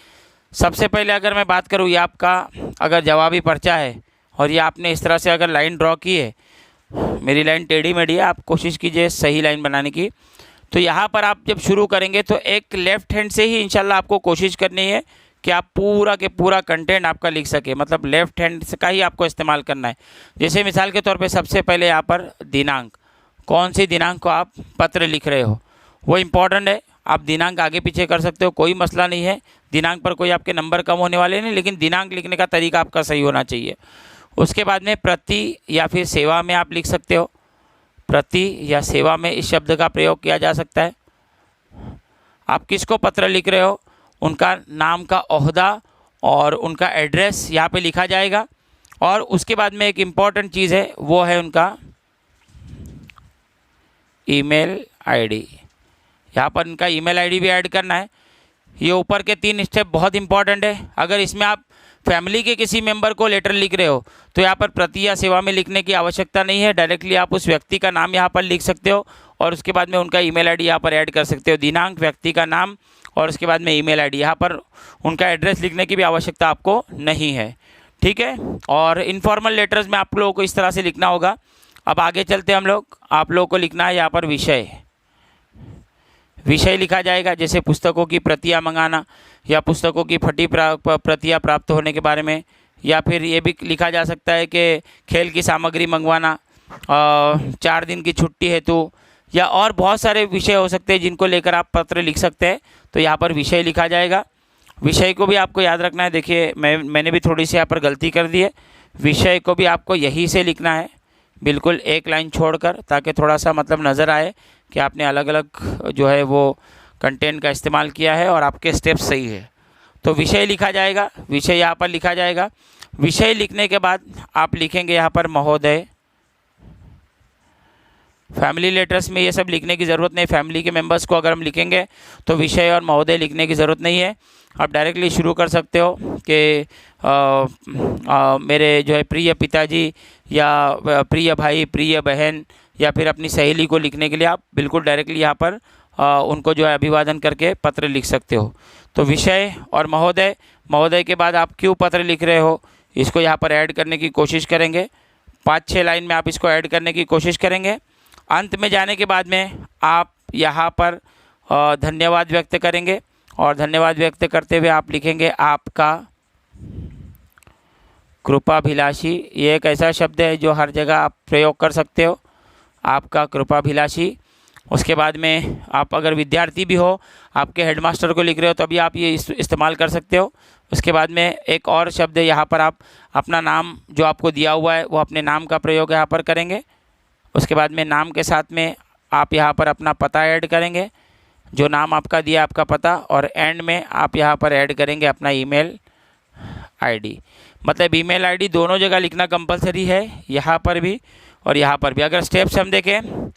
सबसे पहले अगर मैं बात करूँ, ये आपका अगर जवाबी पर्चा है और ये आपने इस तरह से अगर लाइन ड्रॉ की है, मेरी लाइन टेढ़ी मेढ़ी है, आप कोशिश कीजिए सही लाइन बनाने की। तो यहाँ पर आप जब शुरू करेंगे तो एक लेफ़्ट हैंड से ही इंशाल्लाह आपको कोशिश करनी है कि आप पूरा के पूरा कंटेंट आपका लिख सके, मतलब लेफ़्ट हैंड का ही आपको इस्तेमाल करना है। जैसे मिसाल के तौर पे सबसे पहले यहाँ पर दिनांक, कौन सी दिनांक को आप पत्र लिख रहे हो वो इम्पॉर्टेंट है। आप दिनांक आगे पीछे कर सकते हो, कोई मसला नहीं है। दिनांक पर कोई आपके नंबर कम होने वाले नहीं, लेकिन दिनांक लिखने का तरीका आपका सही होना चाहिए। उसके बाद में प्रति या फिर सेवा में आप लिख सकते हो। प्रति या सेवा में इस शब्द का प्रयोग किया जा सकता है। आप किसको पत्र लिख रहे हो, उनका नाम का ओहदा और उनका एड्रेस यहाँ पे लिखा जाएगा। और उसके बाद में एक इम्पॉर्टेंट चीज़ है, वो है उनका ईमेल आईडी। यहाँ पर उनका ईमेल आईडी भी ऐड करना है। ये ऊपर के 3 स्टेप बहुत इंपॉर्टेंट है। अगर इसमें आप फैमिली के किसी मेंबर को लेटर लिख रहे हो तो यहाँ पर प्रति या सेवा में लिखने की आवश्यकता नहीं है, डायरेक्टली आप उस व्यक्ति का नाम यहाँ पर लिख सकते हो और उसके बाद में उनका ईमेल आईडी यहाँ पर ऐड कर सकते हो। दिनांक, व्यक्ति का नाम और उसके बाद में ईमेल आईडी। यहाँ पर उनका एड्रेस लिखने की भी आवश्यकता आपको नहीं है, ठीक है। और इनफॉर्मल लेटर्स में आप लोगों को इस तरह से लिखना होगा। अब आगे चलते हम लोग, आप लोगों को लिखना है यहाँ पर विषय लिखा जाएगा, जैसे पुस्तकों की प्रतियां मंगाना या पुस्तकों की फटी प्रतियां प्राप्त होने के बारे में, या फिर ये भी लिखा जा सकता है कि खेल की सामग्री मंगवाना, 4 दिन की छुट्टी हेतु, या और बहुत सारे विषय हो सकते हैं जिनको लेकर आप पत्र लिख सकते हैं। तो यहाँ पर विषय लिखा जाएगा। विषय को भी आपको याद रखना है। देखिए मैंने भी थोड़ी सी यहाँ पर गलती कर दी है। विषय को भी आपको यहीं से लिखना है, बिल्कुल एक लाइन छोड़कर, ताकि थोड़ा सा मतलब नज़र आए कि आपने अलग अलग जो है वो कंटेंट का इस्तेमाल किया है और आपके स्टेप सही है। तो विषय लिखा जाएगा, विषय यहाँ पर लिखा जाएगा। विषय लिखने के बाद आप लिखेंगे यहाँ पर महोदय। फैमिली लेटर्स में ये सब लिखने की ज़रूरत नहीं। फैमिली के मेंबर्स को अगर हम लिखेंगे तो विषय और महोदय लिखने की ज़रूरत नहीं है। आप डायरेक्टली शुरू कर सकते हो कि मेरे जो है प्रिय पिताजी, या प्रिय भाई, प्रिय बहन, या फिर अपनी सहेली को लिखने के लिए आप बिल्कुल डायरेक्टली यहाँ पर उनको जो है अभिवादन करके पत्र लिख सकते हो। तो विषय और महोदय, महोदय के बाद आप क्यों पत्र लिख रहे हो इसको यहाँ पर ऐड करने की कोशिश करेंगे। 5-6 लाइन में आप इसको ऐड करने की कोशिश करेंगे। अंत में जाने के बाद में आप यहाँ पर धन्यवाद व्यक्त करेंगे और धन्यवाद व्यक्त करते हुए आप लिखेंगे आपका कृपाभिलाषी। ये एक ऐसा शब्द है जो हर जगह आप प्रयोग कर सकते हो, आपका कृपाभिलाषी। उसके बाद में आप अगर विद्यार्थी भी हो, आपके हेडमास्टर को लिख रहे हो, तभी आप ये इस्तेमाल कर सकते हो। उसके बाद में एक और शब्द है, यहाँ पर आप अपना नाम जो आपको दिया हुआ है वो अपने नाम का प्रयोग यहाँ पर करेंगे। उसके बाद में नाम के साथ में आप यहाँ पर अपना पता ऐड करेंगे, जो नाम आपका दिया आपका पता, और एंड में आप यहाँ पर ऐड करेंगे अपना ईमेल आईडी। मतलब ईमेल आईडी दोनों जगह लिखना कंपलसरी है, यहाँ पर भी और यहाँ पर भी। अगर स्टेप्स हम देखें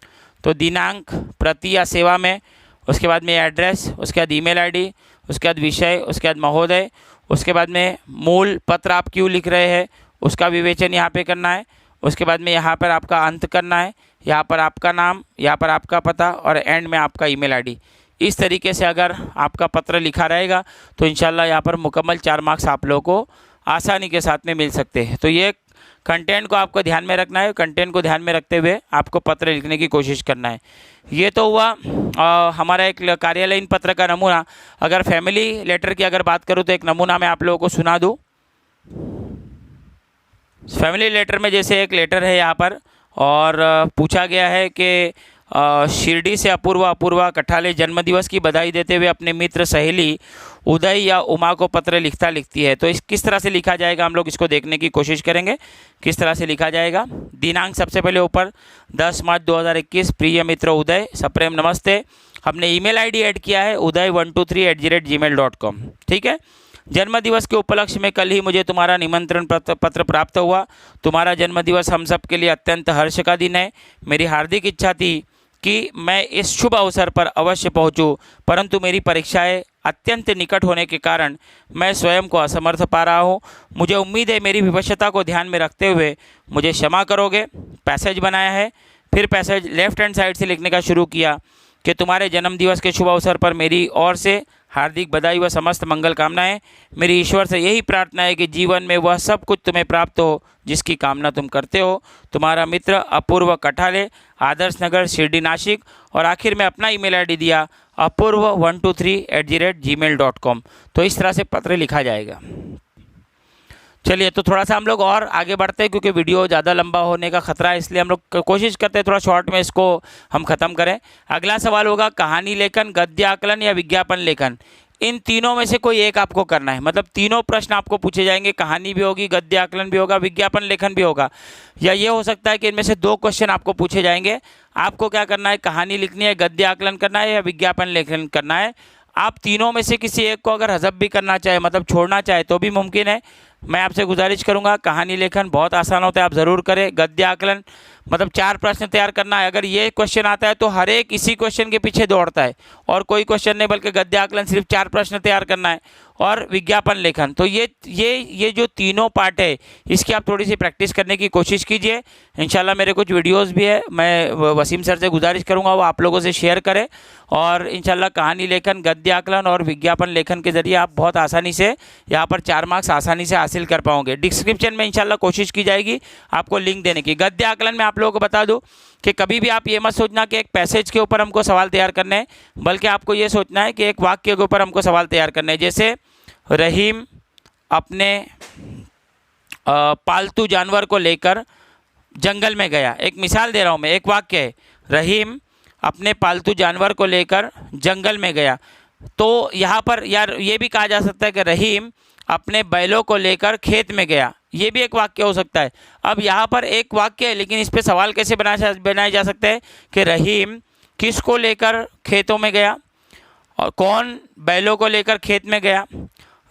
तो दिनांक, प्रति या सेवा में, उसके बाद में एड्रेस, उसके बाद ईमेल आईडी, उसके बाद विषय, उसके बाद महोदय, उसके बाद में मूल पत्र आप क्यों लिख रहे हैं उसका विवेचन यहाँ पे करना है। उसके बाद में यहाँ पर आपका अंत करना है, यहाँ पर आपका नाम, यहाँ पर आपका पता और एंड में आपका ईमेल आईडी। इस तरीके से अगर आपका पत्र लिखा रहेगा तो इंशाल्लाह यहाँ पर मुकम्मल 4 मार्क्स आप लोगों को आसानी के साथ में मिल सकते हैं। तो ये कंटेंट को आपको ध्यान में रखना है, कंटेंट को ध्यान में रखते हुए आपको पत्र लिखने की कोशिश करना है। ये तो हुआ हमारा एक कार्यालयीन पत्र का नमूना। अगर फैमिली लेटर की अगर बात करूँ तो एक नमूना मैं आप लोगों को सुना दूँ। फैमिली लेटर में जैसे एक लेटर है यहाँ पर, और पूछा गया है कि शिरडी से अपूर्वा कठाले जन्मदिवस की बधाई देते हुए अपने मित्र सहेली उदय या उमा को पत्र लिखती है। तो इस किस तरह से लिखा जाएगा हम लोग इसको देखने की कोशिश करेंगे, किस तरह से लिखा जाएगा। दिनांक सबसे पहले ऊपर 10 मार्च 2021, प्रिय मित्र उदय, सप्रेम नमस्ते। हमने ईमेल आईडी ऐड किया है uday123@gmail.com, ठीक है। जन्मदिवस के उपलक्ष्य में कल ही मुझे तुम्हारा निमंत्रण पत्र प्राप्त हुआ। तुम्हारा जन्मदिवस हम सब के लिए अत्यंत हर्ष का दिन है। मेरी हार्दिक इच्छा थी कि मैं इस शुभ अवसर पर अवश्य पहुंचूं, परंतु मेरी परीक्षाएं अत्यंत निकट होने के कारण मैं स्वयं को असमर्थ पा रहा हूं। मुझे उम्मीद है मेरी विवशता को ध्यान में रखते हुए मुझे क्षमा करोगे। पैसेज बनाया है, फिर पैसेज लेफ्ट हैंड साइड से लिखने का शुरू किया कि तुम्हारे जन्मदिवस के शुभ अवसर पर मेरी ओर से हार्दिक बधाई व समस्त मंगल कामनाएं। मेरी ईश्वर से यही प्रार्थना है कि जीवन में वह सब कुछ तुम्हें प्राप्त हो जिसकी कामना तुम करते हो। तुम्हारा मित्र अपूर्व कठाले, आदर्श नगर, शिरडी, नासिक। और आखिर में अपना ईमेल आईडी दिया apurva123@gmail.com। तो इस तरह से पत्र लिखा जाएगा। चलिए, तो थोड़ा सा हम लोग और आगे बढ़ते हैं क्योंकि वीडियो ज़्यादा लंबा होने का खतरा है, इसलिए हम लोग कोशिश करते हैं थोड़ा शॉर्ट में इसको हम ख़त्म करें। अगला सवाल होगा कहानी लेखन, गद्य आकलन या विज्ञापन लेखन। इन तीनों में से कोई एक आपको करना है। मतलब तीनों प्रश्न आपको पूछे जाएंगे, कहानी भी होगी, गद्य आकलन भी होगा, विज्ञापन लेखन भी होगा। या ये हो सकता है कि इनमें से 2 क्वेश्चन आपको पूछे जाएंगे। आपको क्या करना है, कहानी लिखनी है, गद्य आकलन करना है या विज्ञापन लेखन करना है। आप तीनों में से किसी एक को अगर हज़फ भी करना चाहे, मतलब छोड़ना चाहे, तो भी मुमकिन है। मैं आपसे गुजारिश करूंगा, कहानी लेखन बहुत आसान होता है, आप ज़रूर करें। गद्य आकलन मतलब 4 प्रश्न तैयार करना है। अगर ये क्वेश्चन आता है तो हर एक इसी क्वेश्चन के पीछे दौड़ता है, और कोई क्वेश्चन नहीं, बल्कि गद्य आकलन सिर्फ 4 प्रश्न तैयार करना है। और विज्ञापन लेखन, तो ये जो तीनों पार्ट है इसकी आप थोड़ी सी प्रैक्टिस करने की कोशिश कीजिए। इंशाल्लाह मेरे कुछ वीडियोस भी है, मैं वसीम सर से गुजारिश करूंगा वो आप लोगों से शेयर करें। और इंशाल्लाह कहानी लेखन, गद्य आकलन और विज्ञापन लेखन के ज़रिए आप बहुत आसानी से यहाँ पर 4 मार्क्स आसानी से हासिल कर पाओगे। डिस्क्रिप्शन में इंशाल्लाह कोशिश की जाएगी आपको लिंक देने की। गद्य आकलन में आप लोगों को बता दूं कि कभी भी आप ये मत सोचना कि एक पैसेज के ऊपर हमको सवाल तैयार करने हैं, बल्कि आपको ये सोचना है कि एक वाक्य के ऊपर हमको सवाल तैयार करने हैं। जैसे रहीम अपने पालतू जानवर को लेकर जंगल में गया। एक मिसाल दे रहा हूँ मैं, एक वाक्य है, रहीम अपने पालतू जानवर को लेकर जंगल में गया। तो यहाँ पर यार ये भी कहा जा सकता है कि रहीम अपने बैलों को लेकर खेत में गया, ये भी एक वाक्य हो सकता है। अब यहाँ पर एक वाक्य है, लेकिन इस पे सवाल कैसे बनाया जा सकता है कि रहीम किसको लेकर खेतों में गया और कौन बैलों को लेकर खेत में गया।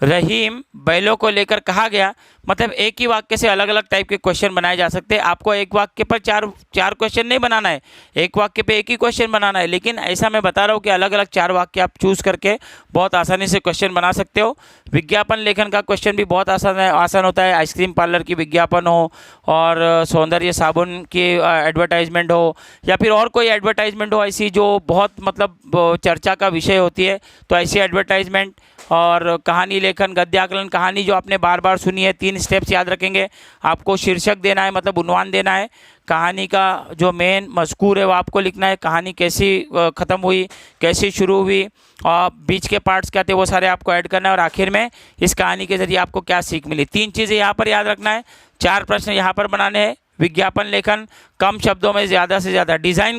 रहीम बैलों को लेकर कहा गया। मतलब एक ही वाक्य से अलग अलग टाइप के क्वेश्चन बनाए जा सकते हैं। आपको एक वाक्य पर चार क्वेश्चन नहीं बनाना है, एक वाक्य पे एक ही क्वेश्चन बनाना है, लेकिन ऐसा मैं बता रहा हूँ कि अलग अलग 4 वाक्य आप चूज़ करके बहुत आसानी से क्वेश्चन बना सकते हो। विज्ञापन लेखन का क्वेश्चन भी बहुत आसान होता है। आइसक्रीम पार्लर की विज्ञापन हो और सौंदर्य साबुन की एडवर्टाइजमेंट हो या फिर और कोई एडवर्टाइजमेंट हो ऐसी जो बहुत मतलब चर्चा का विषय होती है, तो ऐसी एडवर्टाइजमेंट। और कहानी लेखन, गद्याकलन, कहानी जो आपने बार बार सुनी है, 3 स्टेप्स याद रखेंगे। आपको शीर्षक देना है, मतलब उन्वान देना है। कहानी का जो मेन मज़कूर है वो आपको लिखना है। कहानी कैसी ख़त्म हुई, कैसी शुरू हुई, और बीच के पार्ट्स क्या थे वो सारे आपको ऐड करना है। और आखिर में इस कहानी के ज़रिए आपको क्या सीख मिली, 3 चीज़ें यहाँ पर याद रखना है। 4 प्रश्न यहाँ पर बनाने हैं। विज्ञापन लेखन कम शब्दों में ज़्यादा से ज़्यादा। डिज़ाइन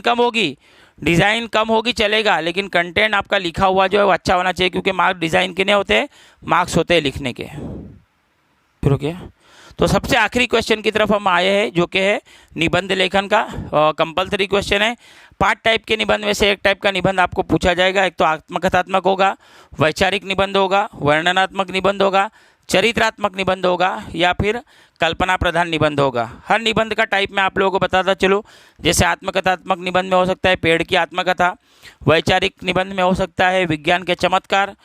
कम होगी चलेगा, लेकिन कंटेंट आपका लिखा हुआ जो है वो अच्छा होना चाहिए, क्योंकि मार्क्स डिज़ाइन के नहीं होते, मार्क्स होते हैं लिखने के। फिर हो गया। तो सबसे आखिरी क्वेश्चन की तरफ हम आए हैं, जो कि है निबंध लेखन का कंपलसरी क्वेश्चन है। 5 टाइप के निबंध में से एक टाइप का निबंध आपको पूछा जाएगा। एक तो आत्मकथात्मक होगा, वैचारिक निबंध होगा, वर्णनात्मक निबंध होगा, चरित्रात्मक निबंध होगा, या फिर कल्पना प्रधान निबंध होगा। हर निबंध का टाइप मैं आप लोगों को बताता चलूँ। जैसे आत्मकथात्मक निबंध में हो सकता है पेड़ की आत्मकथा, वैचारिक निबंध में हो सकता है विज्ञान के चमत्कार,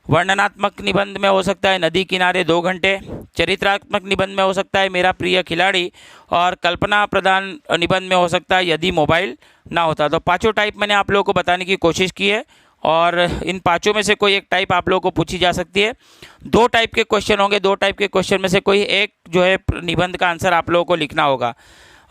वर्णनात्मक निबंध में हो सकता है नदी किनारे 2 घंटे, चरित्रात्मक निबंध में हो सकता है मेरा प्रिय खिलाड़ी, और कल्पना प्रधान निबंध में हो सकता है यदि मोबाइल ना होता। तो 5 टाइप मैंने आप लोगों को बताने की कोशिश की है, और इन 5 में से कोई एक टाइप आप लोगों को पूछी जा सकती है। 2 टाइप के क्वेश्चन होंगे, 2 टाइप के क्वेश्चन में से कोई एक जो है निबंध का आंसर आप लोगों को लिखना होगा।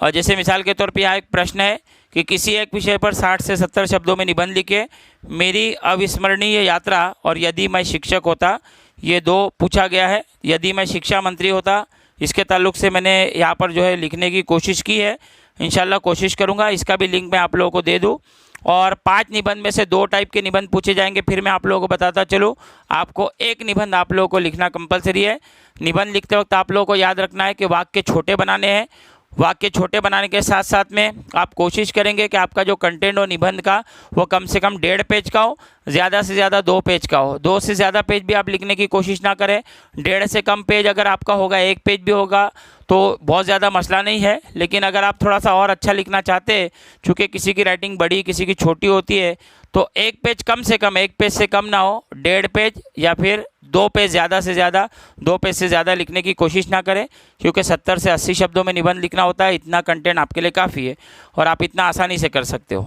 और जैसे मिसाल के तौर पे यहाँ एक प्रश्न है कि किसी एक विषय पर 60 से 70 शब्दों में निबंध लिखे, मेरी अविस्मरणीय यात्रा और यदि मैं शिक्षक होता, ये 2 पूछा गया है। यदि मैं शिक्षा मंत्री होता, इसके ताल्लुक से मैंने यहाँ पर जो है लिखने की कोशिश की है। इंशाल्लाह कोशिश करूँगा इसका भी लिंक मैं आप लोगों को दे दूँ। और 5 निबंध में से 2 टाइप के निबंध पूछे जाएंगे। फिर मैं आप लोगों को बताता चलूँ, आपको एक निबंध आप लोगों को लिखना कंपलसरी है। निबंध लिखते वक्त आप लोगों को याद रखना है कि वाक्य छोटे बनाने हैं। वाक्य छोटे बनाने के साथ साथ में आप कोशिश करेंगे कि आपका जो कंटेंट हो निबंध का वो कम से कम 1.5 पेज का हो, ज़्यादा से ज़्यादा 2 पेज का हो। 2 से ज़्यादा पेज भी आप लिखने की कोशिश ना करें। 1.5 से कम पेज अगर आपका होगा, 1 पेज भी होगा तो बहुत ज़्यादा मसला नहीं है। लेकिन अगर आप थोड़ा सा और अच्छा लिखना चाहते हैं, चूँकि किसी की राइटिंग बड़ी किसी की छोटी होती है, तो 1 पेज कम से कम, 1 पेज से कम ना हो, 1.5 पेज या फिर 2 पेज, ज़्यादा से ज़्यादा 2 पेज से ज़्यादा लिखने की कोशिश ना करें, क्योंकि 70 से 80 शब्दों में निबंध लिखना होता है। इतना कंटेंट आपके लिए काफ़ी है और आप इतना आसानी से कर सकते हो।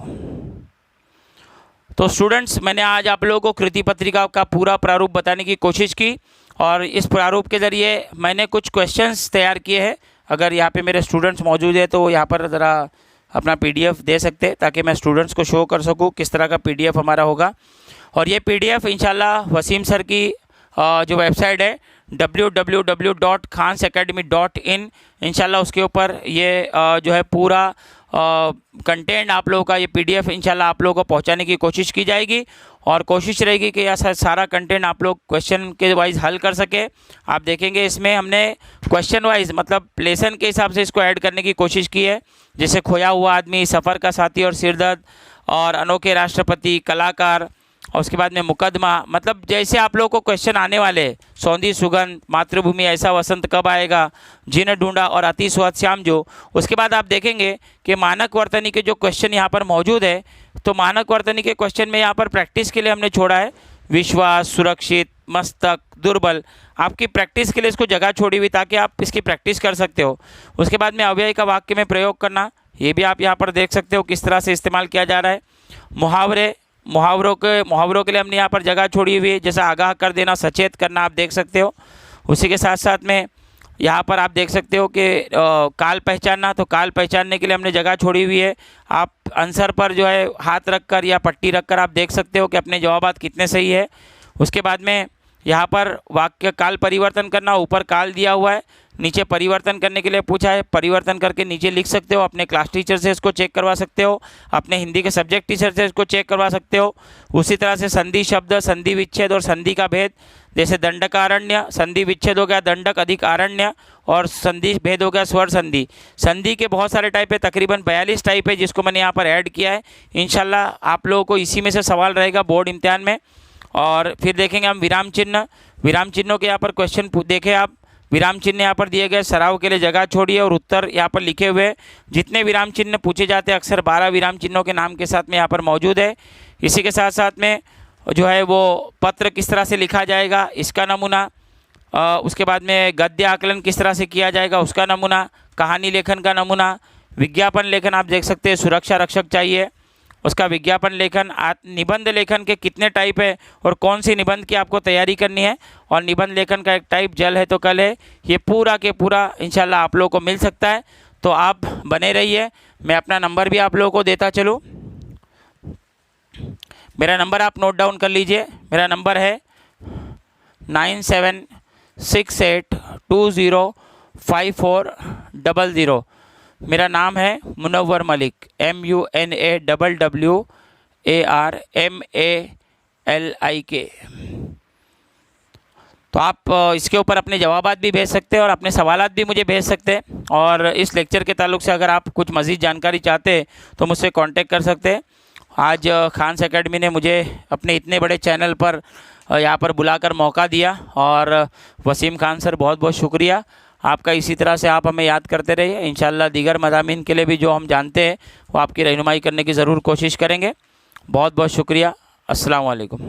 तो स्टूडेंट्स, मैंने आज आप लोगों को कृति पत्रिका का पूरा प्रारूप बताने की कोशिश की, और इस प्रारूप के ज़रिए मैंने कुछ क्वेश्चंस तैयार किए हैं। अगर यहाँ पे मेरे स्टूडेंट्स मौजूद है तो यहाँ पर ज़रा अपना PDF दे सकते, ताकि मैं स्टूडेंट्स को शो कर सकूँ किस तरह का PDF हमारा होगा। और ये PDF इंशाल्लाह वसीम सर की जो वेबसाइट है www.khansacademy.in, इंशाल्लाह उसके ऊपर ये जो है पूरा कंटेंट आप लोगों का ये PDF इंशाल्लाह आप लोगों को पहुंचाने की कोशिश की जाएगी। और कोशिश रहेगी कि यह सारा कंटेंट आप लोग क्वेश्चन के वाइज हल कर सके। आप देखेंगे इसमें हमने क्वेश्चन वाइज, मतलब लेसन के हिसाब से इसको ऐड करने की कोशिश की है। जैसे खोया हुआ आदमी, सफ़र का साथी और सिरदर्द, और अनोखे राष्ट्रपति, कलाकार, और उसके बाद में मुकदमा। मतलब जैसे आप लोगों को क्वेश्चन आने वाले, सौंधी सुगंध, मातृभूमि, ऐसा वसंत कब आएगा, जिन्हें ढूंढा और अति स्वाद श्याम जो। उसके बाद आप देखेंगे कि मानक वर्तनी के जो क्वेश्चन यहाँ पर मौजूद है, तो मानक वर्तनी के क्वेश्चन में यहाँ पर प्रैक्टिस के लिए हमने छोड़ा है विश्वास, सुरक्षित, मस्तक, दुर्बल। आपकी प्रैक्टिस के लिए इसको जगह छोड़ी हुई, ताकि आप इसकी प्रैक्टिस कर सकते हो। उसके बाद में अव्यय का वाक्य में प्रयोग करना, ये भी आप यहाँ पर देख सकते हो किस तरह से इस्तेमाल किया जा रहा है। मुहावरों के लिए हमने यहाँ पर जगह छोड़ी हुई है, जैसा आगाह कर देना, सचेत करना, आप देख सकते हो। उसी के साथ साथ में यहाँ पर आप देख सकते हो कि काल पहचानना, तो काल पहचानने के लिए हमने जगह छोड़ी हुई है। आप आंसर पर जो है हाथ रखकर या पट्टी रखकर आप देख सकते हो कि अपने जवाबात कितने सही है। उसके बाद में यहाँ पर वाक्य काल परिवर्तन करना, ऊपर काल दिया हुआ है, नीचे परिवर्तन करने के लिए पूछा है। परिवर्तन करके नीचे लिख सकते हो। अपने क्लास टीचर से इसको चेक करवा सकते हो, अपने हिंदी के सब्जेक्ट टीचर से इसको चेक करवा सकते हो। उसी तरह से संधि शब्द, संधि विच्छेद और संधि का भेद, जैसे दंडकारण्य, संधि विच्छेद हो गया दंडक अधिक आरण्य, और संधि भेद हो गया स्वर संधि। संधि के बहुत सारे टाइप है, तकरीबन 42 टाइप है, जिसको मैंने यहाँ पर ऐड किया है। इंशाल्लाह आप लोगों को इसी में से सवाल रहेगा बोर्ड इम्तिहान में। और फिर देखेंगे हम विराम चिन्ह। विराम चिन्हों के यहाँ पर क्वेश्चन देखें आप, विराम चिन्ह यहाँ पर दिए गए, सराव के लिए जगह छोड़िए और उत्तर यहाँ पर लिखे हुए। जितने विराम चिन्ह पूछे जाते हैं अक्सर 12 विराम चिन्हों के नाम के साथ में यहाँ पर मौजूद है। इसी के साथ साथ में जो है वो पत्र किस तरह से लिखा जाएगा इसका नमूना, उसके बाद में गद्य आकलन किस तरह से किया जाएगा उसका नमूना, कहानी लेखन का नमूना, विज्ञापन लेखन आप देख सकते हैं सुरक्षा रक्षक चाहिए, उसका विज्ञापन लेखन, निबंध लेखन के कितने टाइप है और कौन सी निबंध की आपको तैयारी करनी है, और निबंध लेखन का एक टाइप जल है तो कल है। ये पूरा के पूरा इंशाल्लाह आप लोगों को मिल सकता है, तो आप बने रहिए। मैं अपना नंबर भी आप लोगों को देता चलूँ। मेरा नंबर आप नोट डाउन कर लीजिए। मेरा नंबर है 9768205400। मेरा नाम है मुनव्वर मलिक, MUNAWWARMALIK। तो आप इसके ऊपर अपने जवाबात भी भेज सकते हैं और अपने सवालात भी मुझे भेज सकते हैं। और इस लेक्चर के ताल्लुक़ से अगर आप कुछ मज़ीद जानकारी चाहते हैं तो मुझसे कांटेक्ट कर सकते हैं। आज खान्स एकेडमी ने मुझे अपने इतने बड़े चैनल पर यहाँ पर बुलाकर मौका दिया, और वसीम खान सर बहुत बहुत शुक्रिया आपका। इसी तरह से आप हमें याद करते रहिए। इंशाल्लाह दीगर मज़ामीन के लिए भी जो हम जानते हैं वो आपकी रहनुमाई करने की ज़रूर कोशिश करेंगे। बहुत बहुत शुक्रिया। अस्सलाम वालेकुम।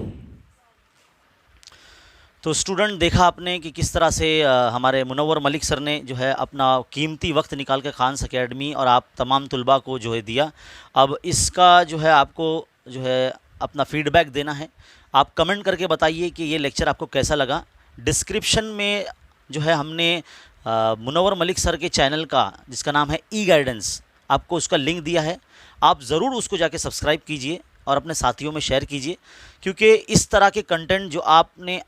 तो स्टूडेंट देखा आपने कि किस तरह से हमारे मुनव्वर मलिक सर ने जो है अपना कीमती वक्त निकाल कर खान्स एकेडमी और आप तमाम तुलबा को जो है दिया। अब इसका जो है आपको जो है अपना फीडबैक देना है। आप कमेंट करके बताइए कि ये लेक्चर आपको कैसा लगा। डिस्क्रिप्शन में जो है हमने मुनव्वर मलिक सर के चैनल का जिसका नाम है ई गाइडेंस, आपको उसका लिंक दिया है। आप ज़रूर उसको जाके सब्सक्राइब कीजिए और अपने साथियों में शेयर कीजिए, क्योंकि इस तरह के कंटेंट जो आपने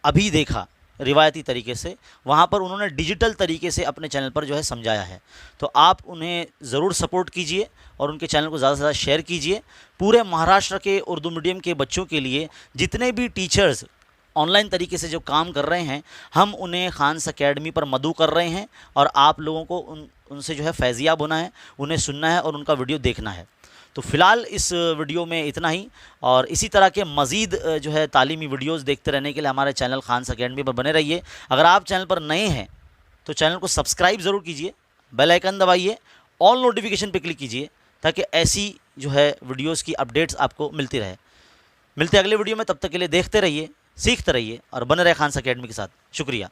अभी देखा रिवायती तरीके से, वहाँ पर उन्होंने डिजिटल तरीके से अपने चैनल पर जो है समझाया है। तो आप उन्हें ज़रूर सपोर्ट कीजिए और उनके चैनल को ज़्यादा से ज़्यादा शेयर कीजिए। पूरे महाराष्ट्र के उर्दू मीडियम के बच्चों के लिए जितने भी टीचर्स ऑनलाइन तरीके से जो काम कर रहे हैं, हम उन्हें खान्स एकेडमी पर मदऊ कर रहे हैं, और आप लोगों को उनसे जो है फैज़ियाब होना है, उन्हें सुनना है और उनका वीडियो देखना है। तो फ़िलहाल इस वीडियो में इतना ही, और इसी तरह के मज़ीद जो है तालीमी वीडियोस देखते रहने के लिए हमारे चैनल खान्स एकेडमी पर बने रहिए। अगर आप चैनल पर नए हैं तो चैनल को सब्सक्राइब ज़रूर कीजिए, बेल आइकन दबाइए, ऑल नोटिफिकेशन पर क्लिक कीजिए, ताकि ऐसी जो है वीडियोज़ की अपडेट्स आपको मिलती रहे। मिलते अगले वीडियो में, तब तक के लिए देखते रहिए, सीखते रहिए और बने रहे खान्स एकेडमी के साथ। शुक्रिया।